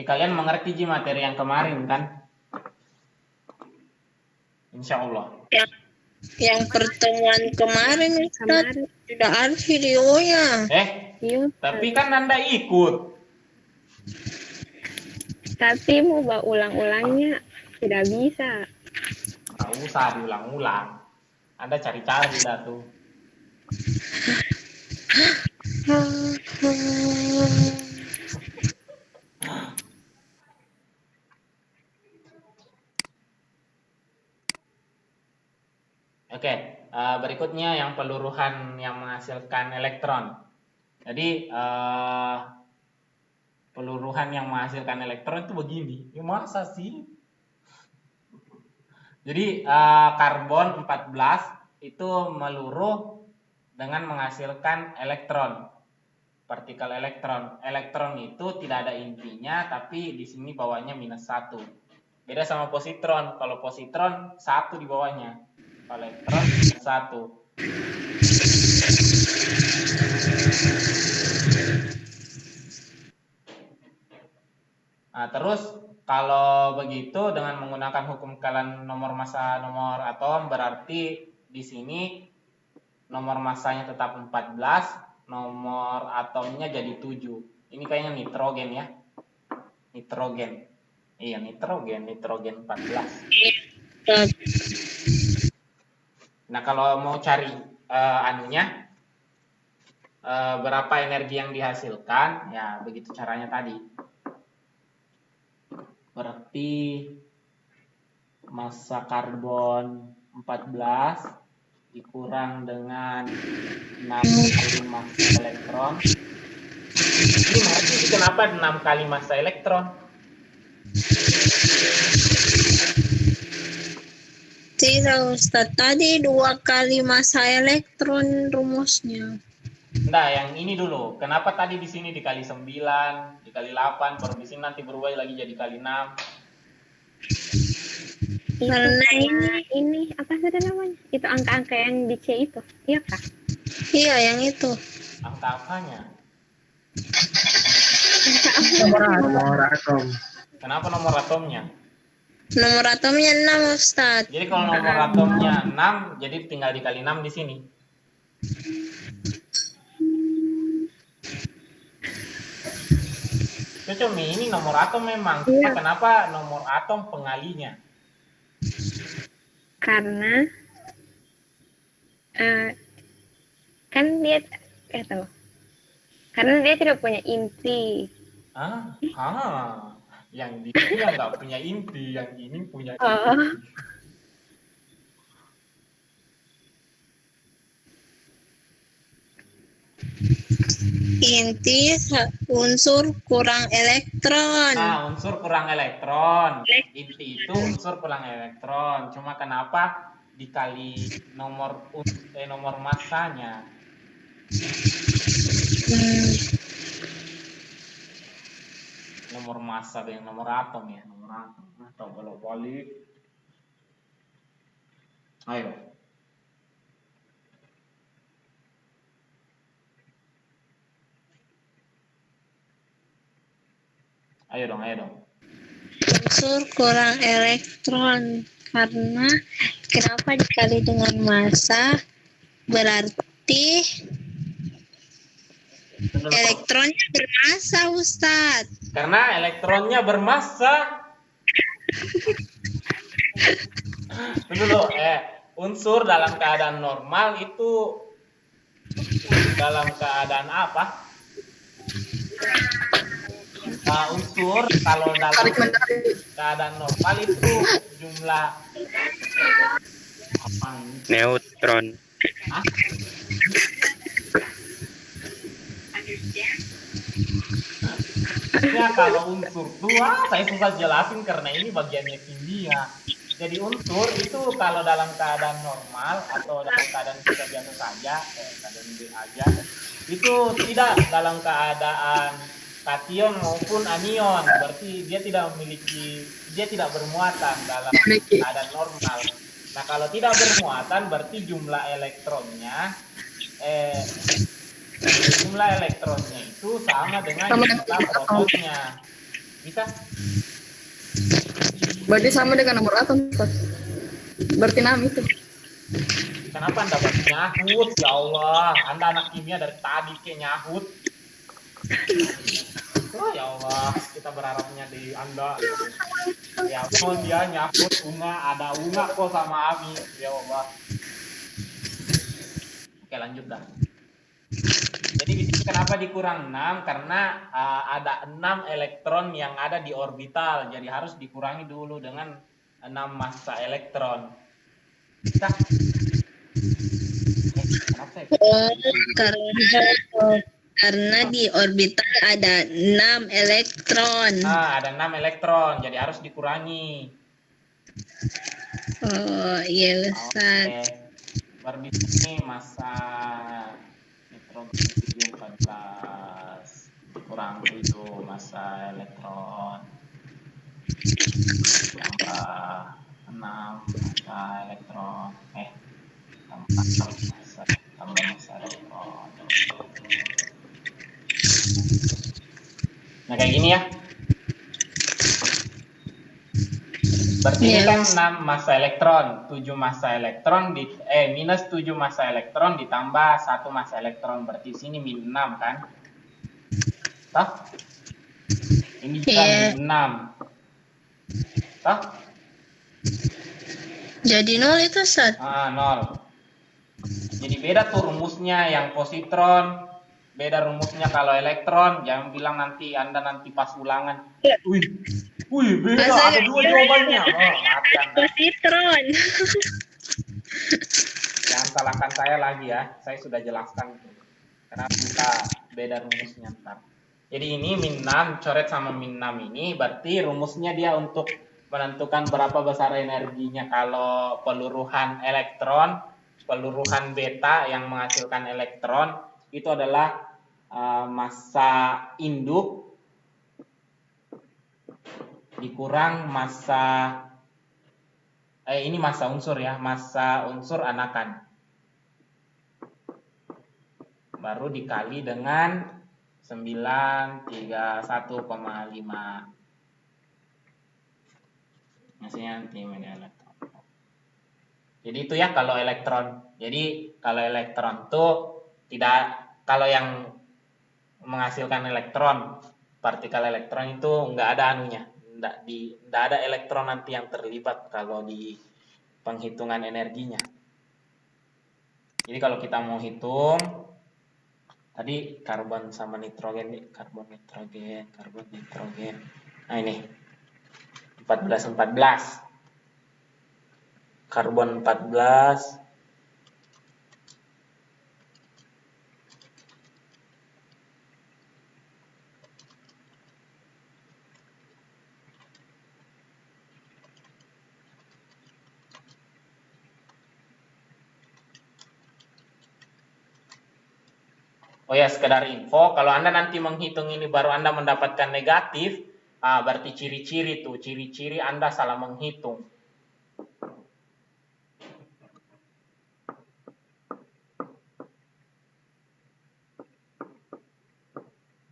Kalian mengerti Ji materi yang kemarin kan? Insya Allah. Yang pertemuan kemarin Ustaz Kemarin. sudah ada videonya. Iya, Tapi kan Anda ikut. tapi mau bawa ulang-ulangnya tidak bisa. Nggak usah diulang-ulang. Anda cari-cari dah tuh. Oke, berikutnya yang peluruhan yang menghasilkan elektron. Jadi peluruhan yang menghasilkan elektron itu begini. Ya masa sih? Jadi karbon 14 itu meluruh dengan menghasilkan elektron. Partikel elektron. Elektron itu tidak ada intinya, tapi di sini bawahnya -1. Beda sama positron. Kalau positron 1 di bawahnya. Kalau elektron -1. Nah, terus kalau begitu dengan menggunakan hukum kekalian nomor massa nomor atom, berarti di sini nomor massanya tetap 14, nomor atomnya jadi 7. Ini kayaknya nitrogen ya. Nitrogen. Iya, nitrogen 14. Nah, kalau mau cari berapa energi yang dihasilkan, ya begitu caranya tadi. Berarti massa karbon 14 dikurang dengan 6 kali massa elektron. Ini mengerti kenapa 6 kali massa elektron? Tidak Ustaz, tadi 2 kali massa elektron rumusnya. Nah, yang ini dulu. Kenapa tadi di sini dikali 9, dikali 8, baru di sini nanti berubah lagi jadi kali 6? Karena ini apa saja namanya? Itu angka-angka yang di C itu, iya kah? iya yang itu. Angka apanya? Nomor atom. Kenapa nomor atomnya? Nomor atomnya 6 Ustaz. Jadi kalau nomor atomnya 6, jadi tinggal dikali 6 di sini. Cumi, ini nomor atom memang. Iya. Kenapa nomor atom pengalinya? Karena kan dia tahu. Karena dia tidak punya inti. Yang di sini yang nggak punya inti, yang ini punya inti. Oh. Inti unsur kurang elektron. Unsur kurang elektron. Inti itu unsur kurang elektron. Cuma kenapa dikali nomor massanya? Nomor massa dengan nomor atom ya, nomor atom. Atau kalau balik. Ayo. Ayo dong. Unsur kurang elektron. Karena kenapa dikali dengan massa? Berarti elektronnya bermassa Ustadz. Karena elektronnya bermassa. Dulu unsur dalam keadaan normal itu dalam keadaan apa? Unsur kalau dalam keadaan normal itu jumlah apa ini? Neutron. Ya kalau unsur tua saya susah jelasin karena ini bagiannya kimia. Jadi unsur itu kalau dalam keadaan normal atau dalam keadaan kita biasa saja, keadaan B aja, itu tidak dalam keadaan kation maupun anion, berarti dia tidak bermuatan dalam keadaan normal. Nah, kalau tidak bermuatan berarti jumlah elektronnya itu sama dengan jumlah protonnya. Bisa? Berarti sama dengan nomor atom, Ustaz. Berarti 6 itu. Kenapa Anda baru nyahut? Ya Allah, Anda anak kimia dari tadi kayak nyahut. Oh ya Allah, kita berharapnya di Anda. Ya ampun, dia nyahut ada unga kok sama Ami. Ya Allah. Oke, lanjut dah. Jadi di sini kenapa dikurang 6? Karena ada 6 elektron yang ada di orbital. Jadi harus dikurangi dulu dengan 6 massa elektron. Bisa? Kenapa ya? Karena di orbital ada 6 elektron. Ada 6 elektron. Jadi harus dikurangi. Oh, iya Ustaz. Oke. Baru di sini massa nitrogen 14 kurang 7 massa elektron tambah 6 massa elektron tambah massa elektron. Nah, kayak gini ya. Berarti ini kan 6 massa elektron, 7 massa elektron minus 7 massa elektron ditambah 1 massa elektron, berarti sini min 6 kan? Toh? Ini juga min 6. Toh? Jadi 0 itu, Ustaz? 0. Jadi beda tuh rumusnya yang positron, beda rumusnya kalau elektron. Jangan bilang nanti Anda pas ulangan. Wih, beda, ada 2 jawabannya. Oh, mati Anda. Positron. Jangan salahkan saya lagi ya. Saya sudah jelaskan. Karena kita beda rumusnya ntar. Jadi ini min 6, coret sama min 6 ini. Berarti rumusnya dia untuk menentukan berapa besar energinya. Kalau peluruhan elektron, peluruhan beta yang menghasilkan elektron, itu adalah massa induk dikurang massa ini massa unsur ya, massa unsur anakan, baru dikali dengan 931,5 maksudnya elektron. Jadi itu ya kalau elektron. Jadi kalau elektron tuh tidak, kalau yang menghasilkan elektron, partikel elektron itu nggak ada anunya. Tidak ada elektron nanti yang terlibat kalau di penghitungan energinya. Jadi kalau kita mau hitung tadi karbon sama nitrogen nih, karbon nitrogen. Nah ini 14 karbon 14 Oh ya, sekedar info, kalau Anda nanti menghitung ini baru Anda mendapatkan negatif, berarti ciri-ciri Anda salah menghitung.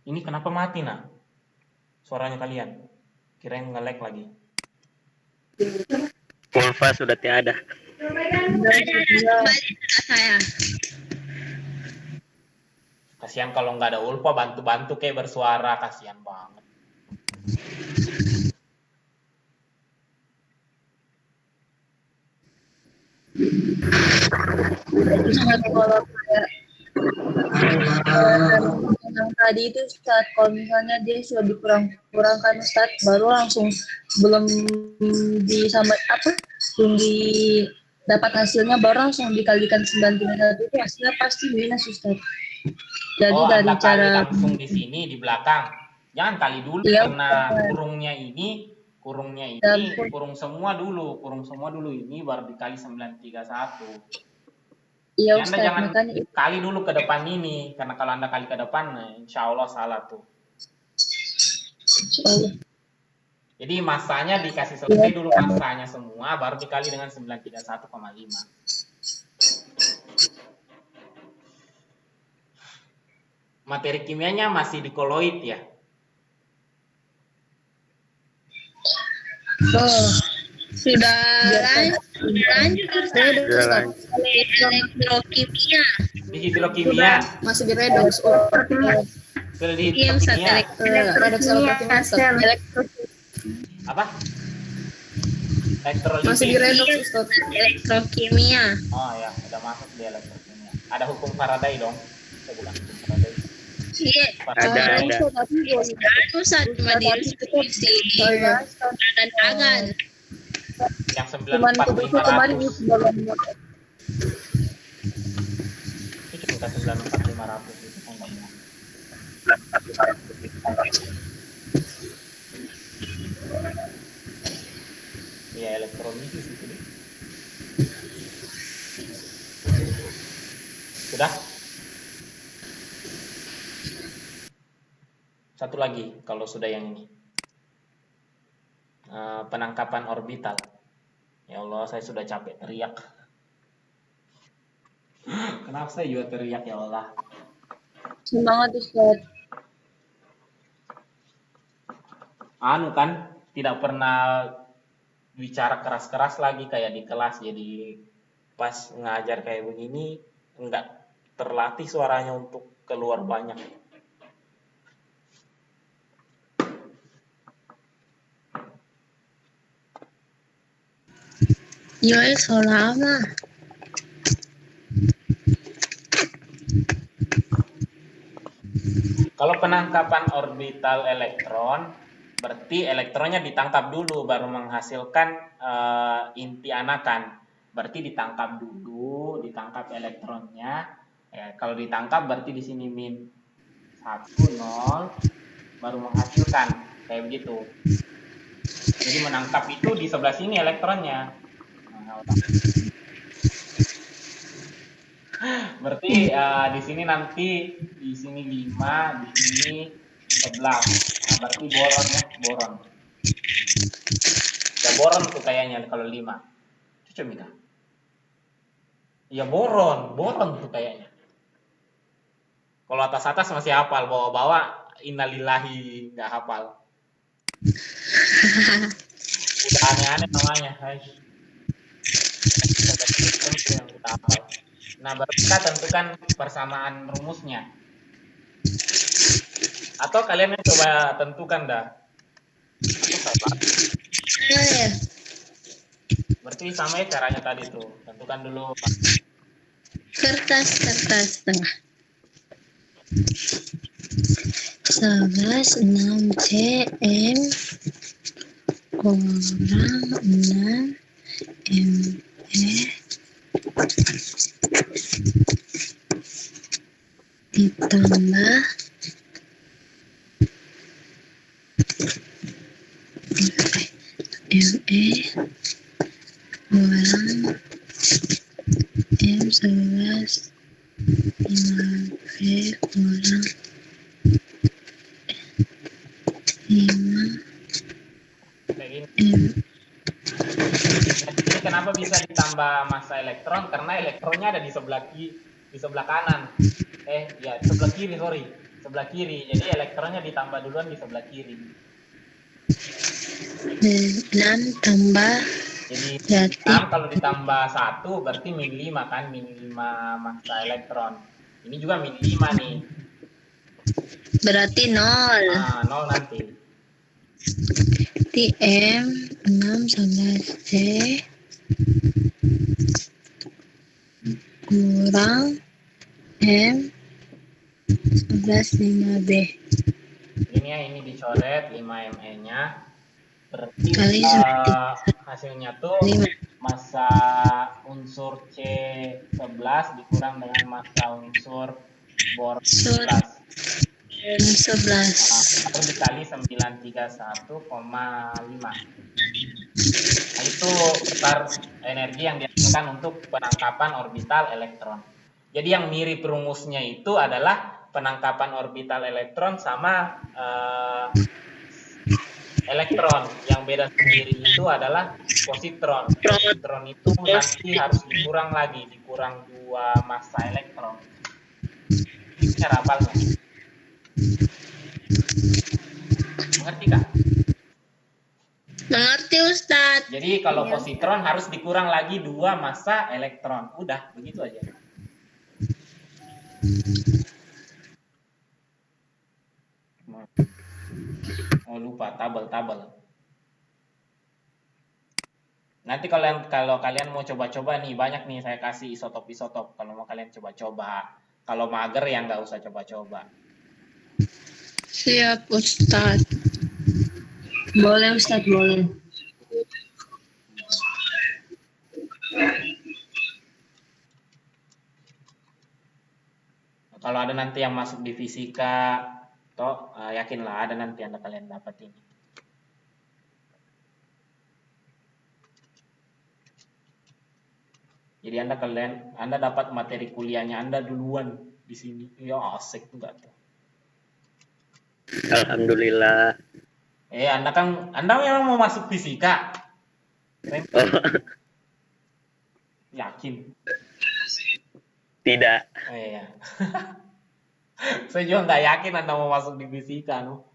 Ini kenapa mati, nah? Suaranya kalian. Kirain nge-lag lagi. Pulva sudah tiada. Saya. Kasihan kalau nggak ada Ulfa, bantu-bantu kayak bersuara, kasihan banget. Yang tadi itu Ustaz, kalau misalnya dia sudah dikurangkan Ustaz, baru langsung belum dapat hasilnya, baru langsung dikalikan 9,1 itu hasilnya pasti minus Ustaz. Jadi dari Anda cara kali langsung di sini di belakang, jangan kali dulu karena kurungnya ini kurungnya ini, Dan kurung semua dulu ini baru dikali 931. iya Ya, Anda Ustaz, jangan makanya kali dulu ke depan ini, karena kalau Anda kali ke depan, nah, insya Allah salah tuh. insyaallah. Jadi masanya dikasih selesai dulu masanya semua, baru dikali dengan 931,5. Materi kimianya masih di koloid ya? Oh, sudah lanjut Redox, Udah Ustaz. lanjut. elektrokimia. Di hidrokimia, Masih di redox. sudah di Iya Ustaz, hidrokimia. Redox elektrokimia, Ustaz. Apa? Elektrolisis. Masih di redox, Ustaz. Elektrokimia. Oh ya, udah masuk di elektrokimia. Ada hukum Faraday dong? Bukan hukum Faraday. Iya. Faraday. Ada. Ustaz cuma di deskripsi dan tangan. Yang Cuman kebetulan kemarin 94.500. Itu cuma 94.500 itu kan nggak ingat. Iya, elektrolisis itu deh. Sudah? Satu lagi kalau sudah yang ini. Penangkapan orbital. Ya Allah, saya sudah capek teriak. Kenapa saya juga teriak ya Allah? Semangat Ustaz. Anu kan, tidak pernah bicara keras-keras lagi kayak di kelas. Jadi pas ngajar kayak begini, enggak terlatih suaranya untuk keluar banyak. Yo, so lama. Kalau penangkapan orbital elektron, berarti elektronnya ditangkap dulu baru menghasilkan inti anakan. Berarti ditangkap dulu, ditangkap elektronnya. Ya, kalau ditangkap berarti di sini min 1, 0, baru menghasilkan. Kayak begitu. Jadi menangkap itu di sebelah sini elektronnya. Nah, berarti di sini nanti di sini 5, di sini 11. Nah, berarti boron ya, boron. Ya boron tuh kayaknya kalau 5. Cucu Mika. Ya boron tuh kayaknya. Kalau atas masih hafal, bawah-bawah innalillahi nggak hafal. Udah aneh-aneh namanya. Hai. Yang kita hafal. Nah, baru kita tentukan persamaan rumusnya. Atau kalian yang coba tentukan dah. Berarti sama ya caranya tadi tuh. Tentukan dulu. Kertas tengah. 11 6 cm kurang 6 ME ditambah ME kurang M11 5B kurang 5 Kayak gini. M. Jadi kenapa bisa ditambah massa elektron? Karena elektronnya ada di sebelah kanan. Ya sebelah kiri, sorry. Sebelah kiri. Jadi elektronnya ditambah duluan di sebelah kiri. 6 tambah Jadi berarti 6 kalau ditambah 1 berarti min 5 kan, min 5 massa elektron. Ini juga min 5 nih. berarti 0. Nah, 0 nanti. Berarti M611C kurang M11 5B Ini dicoret 5 ME-nya. Berarti kali hasilnya tuh 5. massa unsur C11 dikurang dengan massa unsur boron 11. 11. Lalu dikali 931,5. Nah, itu besar energi yang dihasilkan untuk penangkapan orbital elektron. Jadi yang mirip rumusnya itu adalah penangkapan orbital elektron sama elektron. Yang beda sendiri itu adalah positron. Positron itu nanti harus dikurang 2 massa elektron. Ini cara hafalnya. Mengerti kah? Mengerti Ustadz. Jadi kalau positron harus dikurang lagi 2 massa elektron. Udah, begitu aja. Oh lupa, tabel. Nanti kalau kalian mau coba-coba nih, banyak nih saya kasih isotop. Kalau mau kalian coba-coba. Kalau mager ya nggak usah coba-coba. Siap Ustadz. Boleh Ustadz, boleh. Kalau ada nanti yang masuk di fisika, yakinlah ada nanti kalian dapat ini. Jadi Anda dapat materi kuliahnya Anda duluan di sini. Ya asik enggak tuh. Alhamdulillah. Anda memang mau masuk fisika? Yakin? Tidak. Oh iya. Saya juga nggak yakin Anda mau masuk di fisika, no.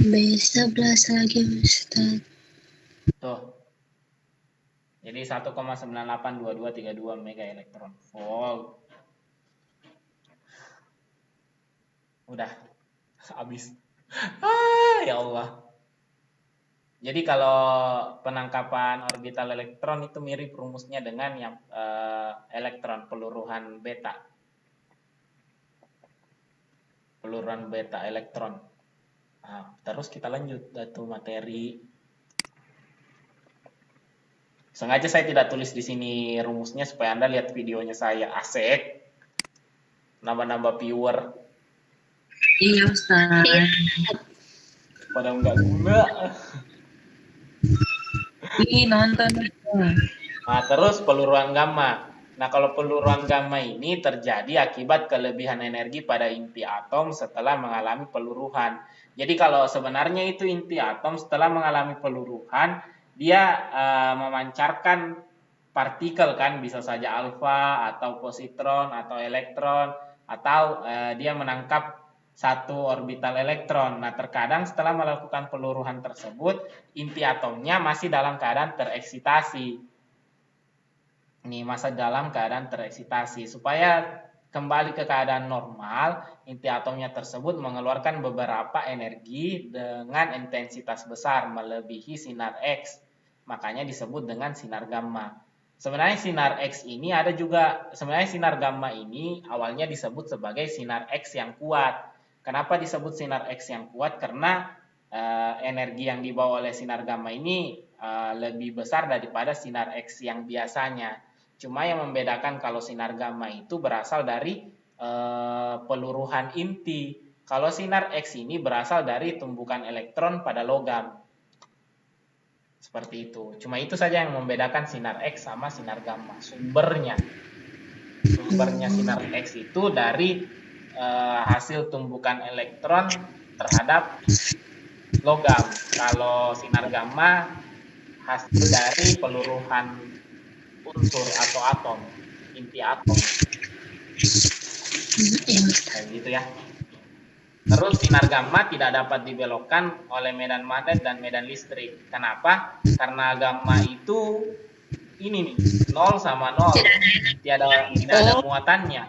B11 lagi Ustadz. Tuh. Jadi 1,982232 mega elektron volt. Udah habis. Ya Allah. Jadi kalau penangkapan orbital elektron itu mirip rumusnya dengan yang elektron peluruhan beta. Peluruhan beta elektron. Nah, terus kita lanjut datu materi. Sengaja saya tidak tulis di sini rumusnya supaya Anda lihat videonya saya. Asik. Nambah-nambah viewer. Iya Ustadz. Pada enggak guna. Ih, nonton. Nah, terus peluruhan gamma. Nah, kalau peluruhan gamma ini terjadi akibat kelebihan energi pada inti atom setelah mengalami peluruhan. Jadi kalau sebenarnya itu inti atom setelah mengalami peluruhan, dia memancarkan partikel kan, bisa saja alfa atau positron atau elektron, atau dia menangkap satu orbital elektron. Nah, terkadang setelah melakukan peluruhan tersebut, inti atomnya masih dalam keadaan tereksitasi. Ini masih dalam keadaan tereksitasi. Supaya kembali ke keadaan normal, inti atomnya tersebut mengeluarkan beberapa energi dengan intensitas besar melebihi sinar X. Makanya disebut dengan sinar gamma. Sebenarnya sinar X ini sebenarnya sinar gamma ini awalnya disebut sebagai sinar X yang kuat. Kenapa disebut sinar X yang kuat? Karena energi yang dibawa oleh sinar gamma ini lebih besar daripada sinar X yang biasanya. Cuma yang membedakan kalau sinar gamma itu berasal dari peluruhan inti. Kalau sinar X ini berasal dari tumbukan elektron pada logam. Seperti itu. Cuma itu saja yang membedakan sinar X sama sinar gamma. Sumbernya sinar X itu dari hasil tumbukan elektron terhadap logam. Kalau sinar gamma hasil dari peluruhan unsur atau atom, inti atom. Kayak gitu ya. Terus sinar gamma tidak dapat dibelokkan oleh medan magnet dan medan listrik. Kenapa? Karena gamma itu ini nih, 0 sama 0. Tidak ada muatannya.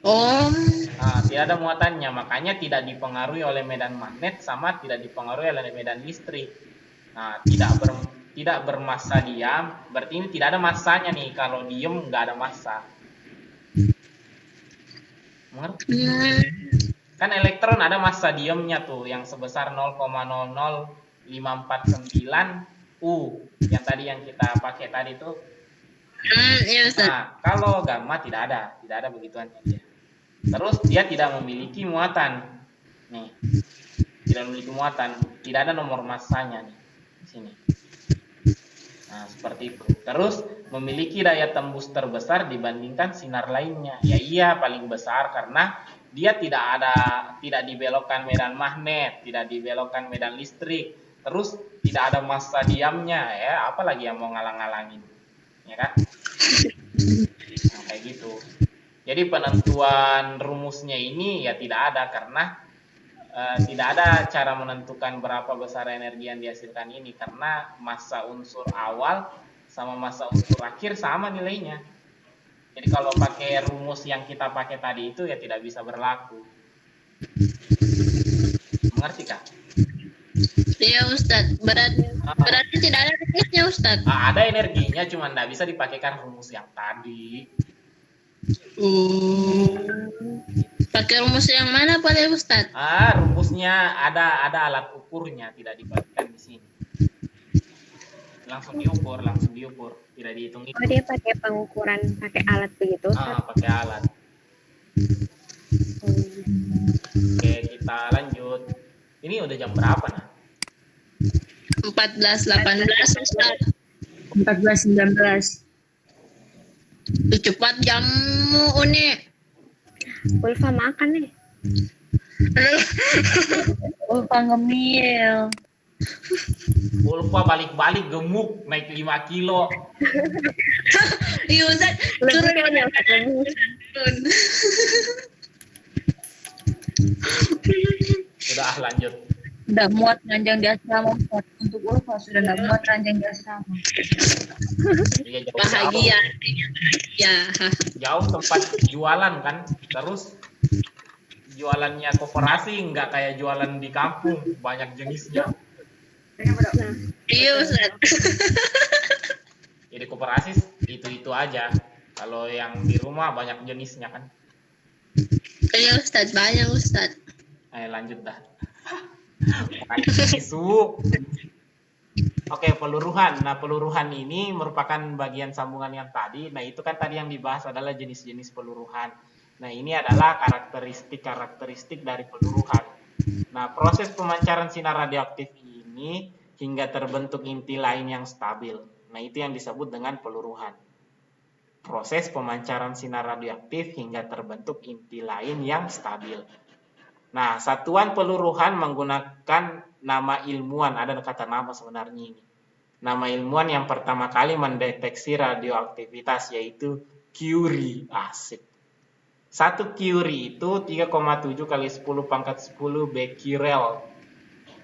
Nah, tidak ada muatannya, makanya tidak dipengaruhi oleh medan magnet sama tidak dipengaruhi oleh medan listrik. Nah, tidak bermassa diam, berarti ini tidak ada massanya nih. Kalau diem nggak ada massa. Mengerti? Kan elektron ada massa diamnya tuh yang sebesar 0,00549 U yang tadi yang kita pakai tadi itu. Iya Ustaz. Nah, kalau gamma tidak ada begituannya dia. Terus dia tidak memiliki muatan. Nih. Tidak memiliki muatan, tidak ada nomor massanya nih di sini. Nah, seperti itu. Terus memiliki daya tembus terbesar dibandingkan sinar lainnya. Ya iya paling besar karena dia tidak dibelokkan medan magnet, tidak dibelokkan medan listrik. Terus tidak ada massa diamnya ya, apalagi yang mau ngalang-ngalangin. Ya kan? Nah, kayak gitu. Jadi penentuan rumusnya ini ya tidak ada karena tidak ada cara menentukan berapa besar energi yang dihasilkan ini karena massa unsur awal sama massa unsur akhir sama nilainya. Jadi kalau pakai rumus yang kita pakai tadi itu ya tidak bisa berlaku. Mengerti kah? Iya Ustaz. Berarti tidak ada rumusnya Ustaz. Ada energinya, cuma tidak bisa dipakaikan rumus yang tadi. Pakai rumus yang mana boleh Ustaz? Rumusnya ada alat ukurnya, tidak dibagikan di sini. Langsung diukur, tidak dihitung. Oh, dia pakai pengukuran, pakai alat begitu. Pakai alat. Oke, kita lanjut. Ini udah jam berapa nah? 14.18 Ustaz. 14.19. Cepat jamu Uni. Ulfa makan nih. Ulfa ngemil. Ulfa balik-balik gemuk, naik 5 kilo. Iya Ustaz. Udah lanjut. Udah muat ranjang di asrama Ustaz. Untuk Ulfa sudah tidak muat ranjang di asrama. Iya, Bahagia. Ya. Jauh tempat jualan kan. Terus jualannya koperasi nggak kayak jualan di kampung, banyak jenisnya. Iya Ustaz. Jadi koperasi itu aja. Kalau yang di rumah banyak jenisnya kan. Iya Ustaz, banyak Ustaz. Ayo lanjut dah. Isu. Oke, peluruhan. Nah, peluruhan ini merupakan bagian sambungan yang tadi. Nah, itu kan tadi yang dibahas adalah jenis-jenis peluruhan. Nah, ini adalah karakteristik dari peluruhan. Nah, proses pemancaran sinar radioaktif ini hingga terbentuk inti lain yang stabil. Nah, itu yang disebut dengan peluruhan. Proses pemancaran sinar radioaktif hingga terbentuk inti lain yang stabil. Nah, satuan peluruhan menggunakan nama ilmuwan, ada kata nama sebenarnya ini. Nama ilmuwan yang pertama kali mendeteksi radioaktivitas yaitu Curie. Asik. 1 Curie itu 3,7 kali 10 pangkat 10 becquerel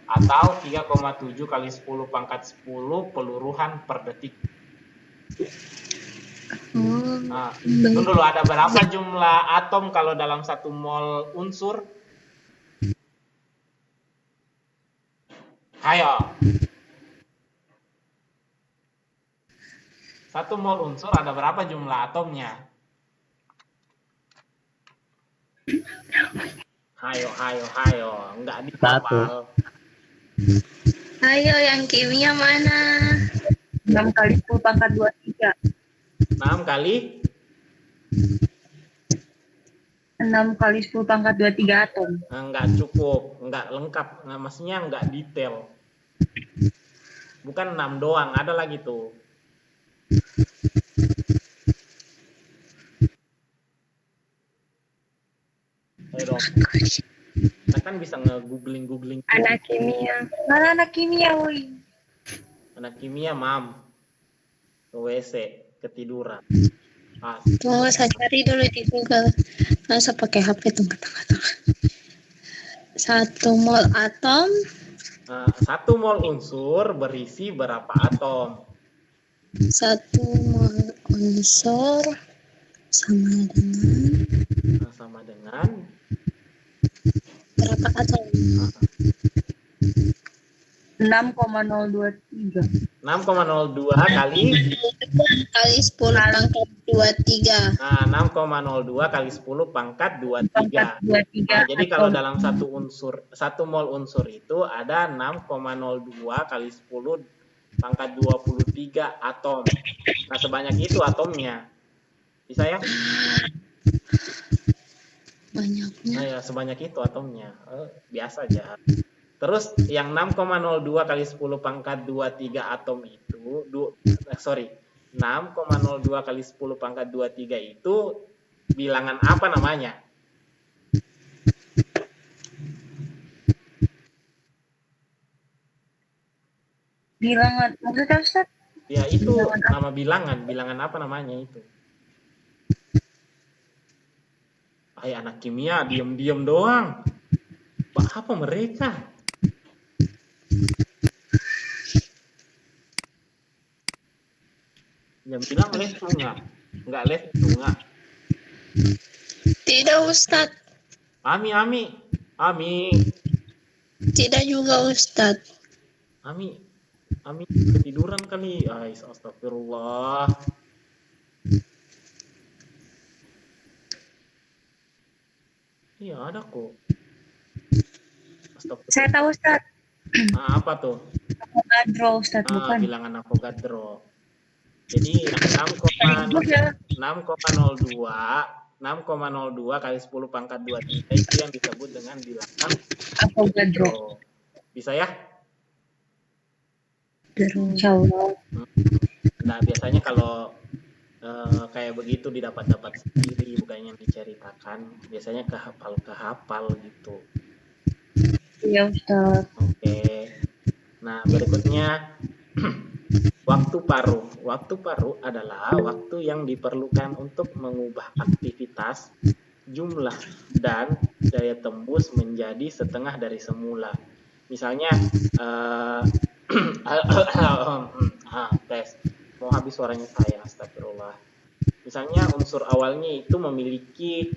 atau 3,7 kali 10 pangkat 10 peluruhan per detik. Nah, dulu ada berapa jumlah atom kalau dalam 1 mol unsur? Ayo. 1 mol unsur ada berapa jumlah atomnya? Hayo. Enggak dihafal. Ayo yang kimia mana? 6 kali 10 pangkat 23. 6 kali 6 kali 10 pangkat 23 atom. Enggak cukup, enggak lengkap, maksudnya enggak detail. Bukan 6 doang, ada lagi tuh. Ayo dong. Kita kan bisa nge-googling. Anak kimia. Mana anak kimia, woi? Anak kimia, mam. Ke WC, ketiduran. Tunggu saya cari dulu di Google. Masa pakai HP tuh kata-kata. 1 mol atom. 1 mol unsur berisi berapa atom? 1 mol unsur sama dengan berapa atom? 6,023. 6,02 kali 10 pangkat 23. 6,02 kali 10 pangkat 23. Nah, jadi kalau dalam 1 mol unsur itu ada 6,02 kali 10 pangkat 23 atom. Nah, sebanyak itu atomnya. Bisa ya? Banyaknya. Nah, ya, sebanyak itu atomnya. Biasa aja. Terus yang 6,02 kali 10 pangkat 23 atom itu, 6,02 kali 10 pangkat 23 itu bilangan apa namanya? Bilangan, maksudnya Ustaz? Ya, itu nama bilangan apa namanya itu? Hai anak kimia, diem-diem doang. Apa mereka? Yang bilang les enggak? Enggak les enggak? Tidak Ustadz. Ami. Tidak juga Ustadz. Ami ketiduran kali. Astagfirullah. Iya ada kok. Astagfirullah. Saya tahu Ustaz. Apa tuh? Avogadro Ustaz, bukan? Bilangan Avogadro. Jadi 6,02 kali 10 pangkat 23 itu yang disebut dengan bilangan Avogadro. Bisa ya? Insya Allah. Nah, biasanya kalau kayak begitu didapat sendiri, bukannya diceritakan. Biasanya kehafal gitu. Iya Ustaz. Oke. Nah, berikutnya waktu paruh. Waktu paruh adalah waktu yang diperlukan untuk mengubah aktivitas, jumlah, dan daya tembus menjadi setengah dari semula. Misalnya, tes. Mau habis suaranya saya, astagfirullah. Misalnya unsur awalnya itu memiliki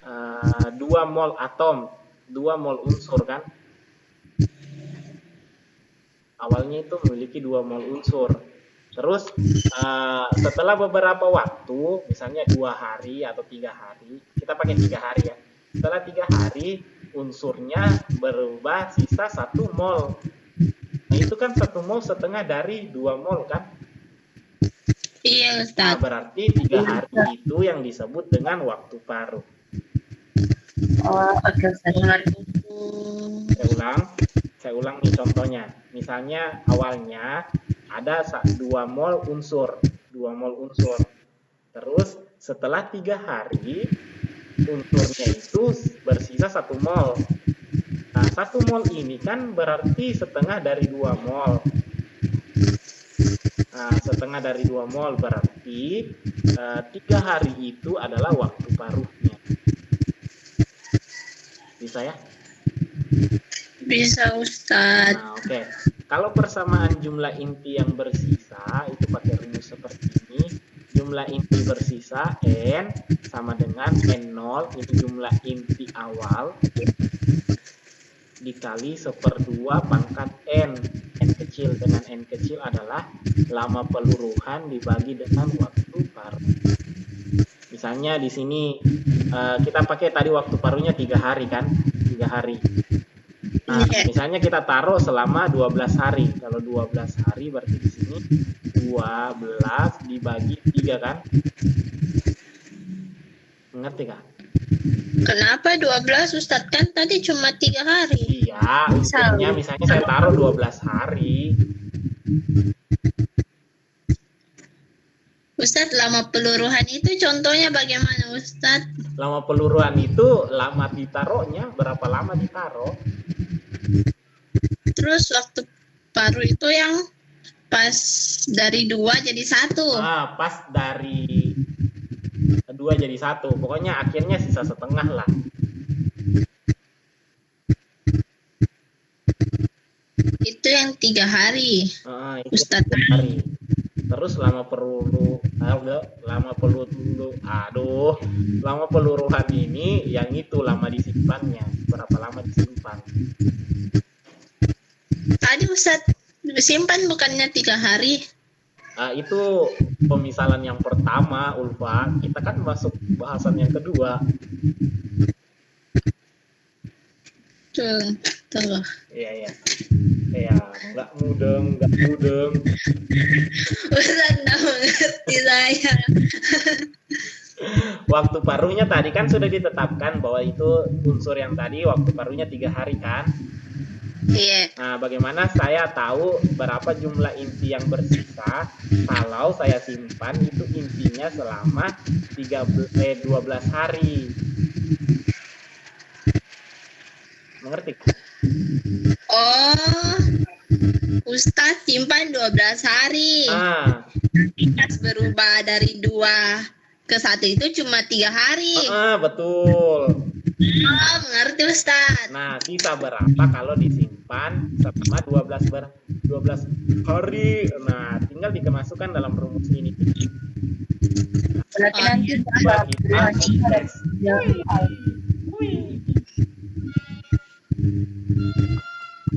2 mol atom, 2 mol unsur kan? Awalnya itu memiliki 2 mol unsur. Terus setelah beberapa waktu, misalnya 2 hari atau 3 hari, kita pakai 3 hari ya. Setelah 3 hari, unsurnya berubah sisa 1 mol. Nah, itu kan 1 mol setengah dari 2 mol kan? Iya Nah, Ustadz. berarti 3 hari itu yang disebut dengan waktu paruh. Oh, oke Ustaz. Saya ulang nih contohnya. Misalnya awalnya ada 2 mol unsur. Terus setelah 3 hari unsurnya itu bersisa 1 mol. Nah, 1 mol ini kan berarti setengah dari 2 mol. Nah, setengah dari 2 mol berarti 3 hari itu adalah waktu paruhnya. Bisa ya? Bisa Ustadz. Nah, oke. Kalau persamaan jumlah inti yang bersisa itu pakai rumus seperti ini. Jumlah inti bersisa N sama dengan N0, ini jumlah inti awal, dikali 1/2 pangkat N. N kecil dengan N kecil adalah lama peluruhan dibagi dengan waktu paruh. Misalnya di sini kita pakai tadi waktu paruhnya 3 hari kan? 3 hari. Nah, misalnya kita taruh selama 12 hari. Kalau 12 hari berarti di sini 12 dibagi 3 kan? Ngerti kah? Kenapa 12 Ustadz? Kan tadi cuma 3 hari. Iya, unsurnya misalnya saya taruh 12 hari. Ustadz, lama peluruhan itu contohnya bagaimana Ustadz? Lama peluruhan itu lama ditaruhnya, berapa lama ditaruh? Terus waktu paruh itu yang pas dari 2 jadi 1. Pas dari 2 jadi 1. Pokoknya akhirnya sisa setengah lah. Itu yang 3 hari. Itu Ustadz. 3 hari. Terus lama peluruhan ini yang itu lama disimpannya. Berapa lama disimpan? Tadi Ustadz disimpan bukannya 3 hari. Itu pemisalan yang pertama, Ulfa. Kita kan masuk bahasan yang kedua. Tuh. Iya. Ya, nggak mudeng. Ustaz nggak mengerti saya. Waktu paruhnya tadi kan sudah ditetapkan bahwa itu unsur yang tadi waktu paruhnya 3 hari kan. Iya. Nah, bagaimana saya tahu berapa jumlah inti yang bersisa kalau saya simpan itu intinya selama 12 hari. Mengerti? Oh, Ustaz simpan 12 hari. Pas berubah dari 2 ke 1 itu cuma 3 hari. Betul. Oh, mengerti Ustaz. Nah, sisa berapa kalau disimpan selama 12 hari? Nah, tinggal dikemasukan dalam rumus ini. Berarti nanti Buat kita tes.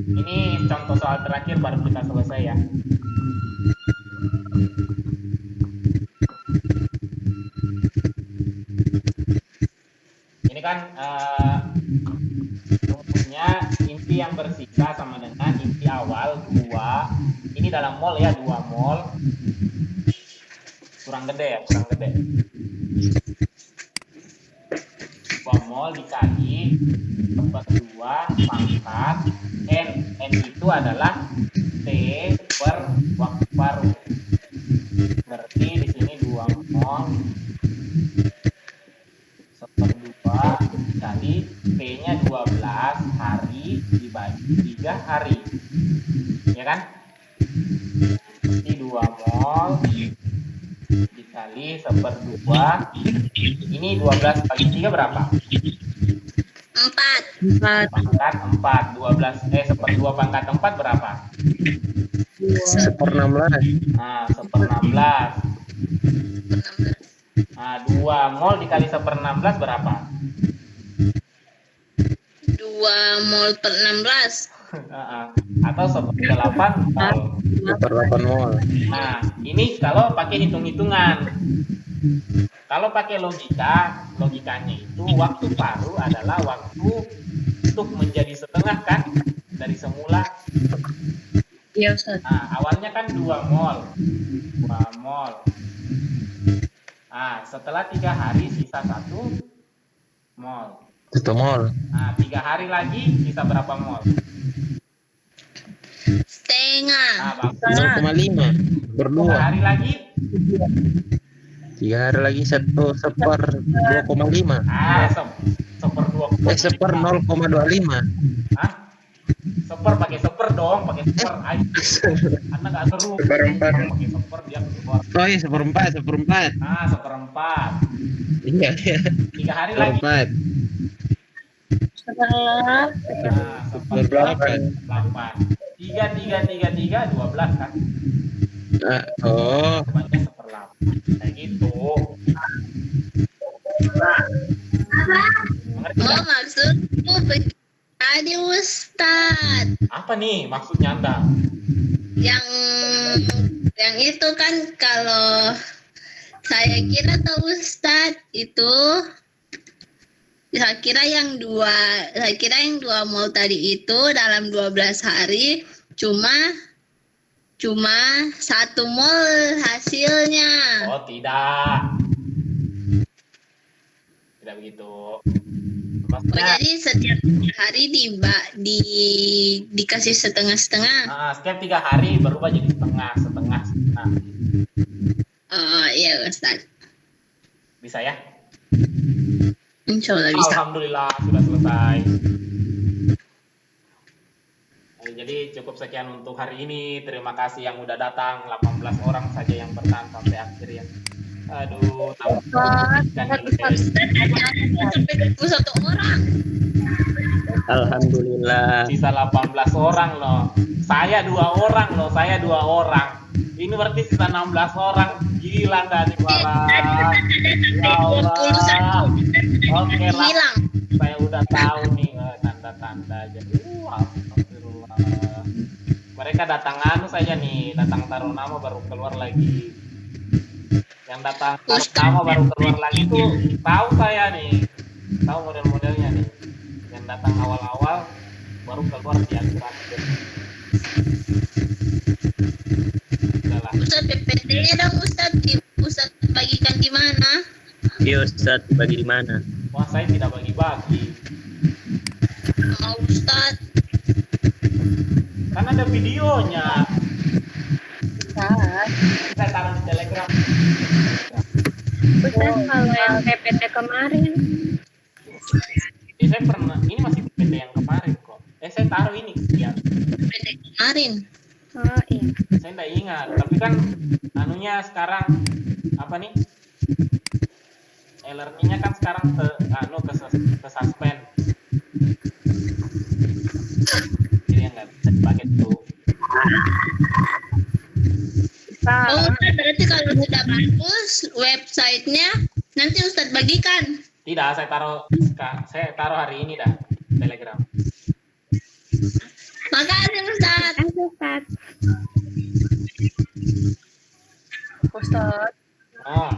Ini contoh soal terakhir baru kita selesai ya. Ini kan rumusnya inti yang bersisa sama dengan inti awal 2. Ini dalam mol ya, 2 mol. Kurang gede. 2 mol dikali 2 pangkat N. N itu adalah T per waktu paruh. Berarti di sini 2 mol 1/2 dikali P-nya 12 hari dibagi 3 hari. Ya kan? Berarti 2 mol dikali 1/2. Ini 12 bagi 3 berapa? 4. Pangkat 4. 1/2 pangkat 4 berapa? 1/16. Nah, 1/16. Nah, 2 mol dikali 1/16 berapa? 2 mol per 16. Atau 1/8 mol. 1/8 mol. Nah, ini kalau pakai hitung-hitungan. Kalau pakai logikanya itu waktu paruh adalah waktu untuk menjadi setengah kan dari semula. Iya Ustaz. Nah, awalnya kan 2 mol. 2 mol. Nah, setelah 3 hari sisa 1 mol. 1 mol. Nah, 3 hari lagi sisa berapa mol? Setengah. Nah, bagus. 0,5 per 3 2. hari lagi? 3 hari lagi 1/2,5. Seper 2. Seper 0,25. Hah? Seper pakai seper dong, pakai seper. Anda nggak seru. Seperempat. Pakai seper dia keluar. Oh iya, 1/4. Nah, 1/4. Iya. 3 hari lagi. 1/4. Nah, 1/8. 8. 3 12 kan? Oh. Banyak 1/8. Kayak gitu. Mengerti Oh, kan? maksudku tadi Ustaz. Apa nih maksudnya Anda? Yang itu kan kalau saya kira tahu Ustaz itu saya kira yang 2 mol tadi itu dalam 12 hari cuma 1 mol hasilnya. Oh, tidak. Tidak begitu. Oh, Maksudnya jadi setiap hari dikasih setengah-setengah. setiap 3 hari berubah jadi setengah. Oh iya Ustaz. Bisa ya? Insya Allah bisa. Alhamdulillah sudah selesai. Jadi cukup sekian untuk hari ini. Terima kasih yang udah datang. 18 orang saja yang bertahan sampai akhir ya. Aduh, tahu kan Ustaz ada sampai 21 orang. Alhamdulillah. sisa 18 orang loh. Saya 2 orang. Ini berarti sisa 16 orang. Gila nggak nih para? Ya Allah. Oke lah. Hilang. Saya udah tahu nih tanda-tanda jadi. Astagfirullah. Mereka datang saja nih, datang taruh nama baru keluar lagi. Yang datang taruh nama baru keluar lagi tuh tahu saya nih, tahu model-modelnya nih. Yang datang awal-awal baru keluar di akhir-akhir. Udahlah. Ustaz PPT-nya dong Ustaz. Ustaz bagikan di mana? Iya Ustaz, bagi di mana? Wah, saya tidak bagi-bagi. Mau Ustaz. Kan ada videonya. Ustaz. Saya taruh di Telegram. Ustaz, kalau yang PPT kemarin, Saya pernah, ini masih PPT yang kemarin kok. Saya taruh ini ya. PPT kemarin. oh iya. Saya tidak ingat, tapi kan anunya sekarang apa nih? LRT-nya kan sekarang ke suspend. Jadi yang nggak bisa dipakai tuh. Oh Ustaz, berarti kalau sudah bagus websitenya nanti Ustaz bagikan. Tidak, saya taruh hari ini dah Telegram. Makasih Ustaz. Makasih Ustaz. Ustaz. Oh,